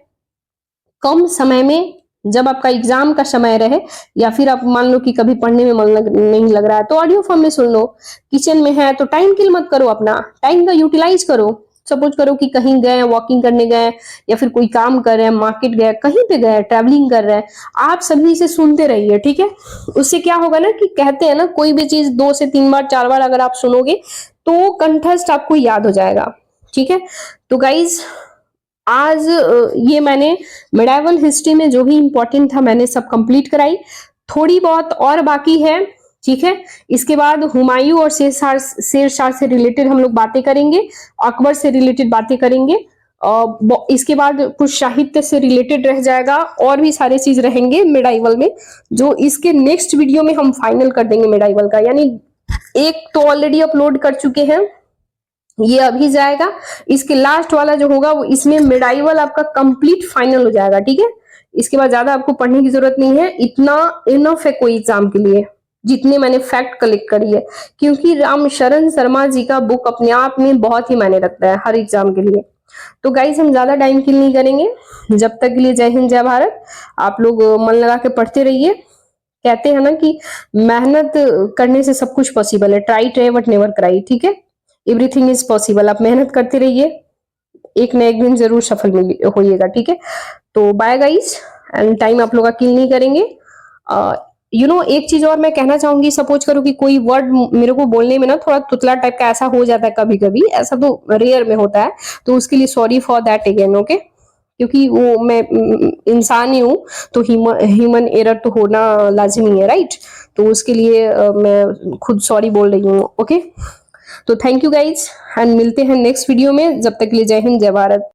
कम समय में जब आपका एग्जाम का समय रहे, या फिर आप मान लो कि कभी पढ़ने में मन नहीं लग रहा है तो ऑडियो फॉर्म में सुन लो। किचन में है तो टाइम किल मत करो, अपना टाइम का यूटिलाइज करो। सपोज करो कि कहीं गए, वॉकिंग करने गए, या फिर कोई काम कर रहे हैं, मार्केट गए, कहीं पे गए, ट्रैवलिंग कर रहे हैं, आप सभी से सुनते रहिए। ठीक है, उससे क्या होगा ना कि कहते हैं ना कोई भी चीज 2 से 3 बार 4 बार अगर आप सुनोगे तो कंठस्थ आपको याद हो जाएगा। ठीक है, तो गाइज आज ये मैंने मेडाइवल हिस्ट्री में जो भी इंपॉर्टेंट था मैंने सब कंप्लीट कराई, थोड़ी बहुत और बाकी है। ठीक है, इसके बाद हुमायूं और शेरशाह से रिलेटेड हम लोग बातें करेंगे, अकबर से रिलेटेड बातें करेंगे, इसके बाद कुछ साहित्य से रिलेटेड रह जाएगा, और भी सारे चीज रहेंगे मेडाइवल में, जो इसके नेक्स्ट वीडियो में हम फाइनल कर देंगे मेडाइवल का। यानी एक तो ऑलरेडी अपलोड कर चुके हैं, ये अभी जाएगा, इसके लास्ट वाला जो होगा वो इसमें मेडाइवल आपका कंप्लीट फाइनल हो जाएगा। ठीक है, इसके बाद ज्यादा आपको पढ़ने की जरूरत नहीं है, इतना इनफ है कोई एग्जाम के लिए, जितने मैंने फैक्ट कलेक्ट करी है, क्योंकि रामशरण शर्मा जी का बुक अपने आप में बहुत ही मायने रखता है हर एग्जाम के लिए। तो गाइज हम ज्यादा टाइम किल नहीं करेंगे, जब तक के लिए जय हिंद जय भारत। आप लोग मन लगा के पढ़ते रहिए। कहते हैं ना कि मेहनत करने से सब कुछ पॉसिबल है, ट्राई बट नेवर क्राई। ठीक है, एवरीथिंग इज पॉसिबल। आप मेहनत करते रहिए, एक न एक दिन जरूर सफल होइएगा। ठीक है, तो बाय गाइस, एंड टाइम आप लोग का किल नहीं करेंगे। एक चीज और मैं कहना चाहूंगी, सपोज करो कि कोई वर्ड मेरे को बोलने में ना थोड़ा तुतला टाइप का ऐसा हो जाता है कभी कभी, ऐसा तो रेयर में होता है, तो उसके लिए sorry for that again. Okay, क्योंकि वो मैं इंसान ही हूँ, तो ह्यूमन एरर तो होना लाजिमी है, राइट। तो उसके लिए मैं खुद सॉरी बोल रही हूँ। ओके, तो थैंक यू गाइज एंड मिलते हैं नेक्स्ट वीडियो में। जब तक के लिए जय हिंद, जय भारत।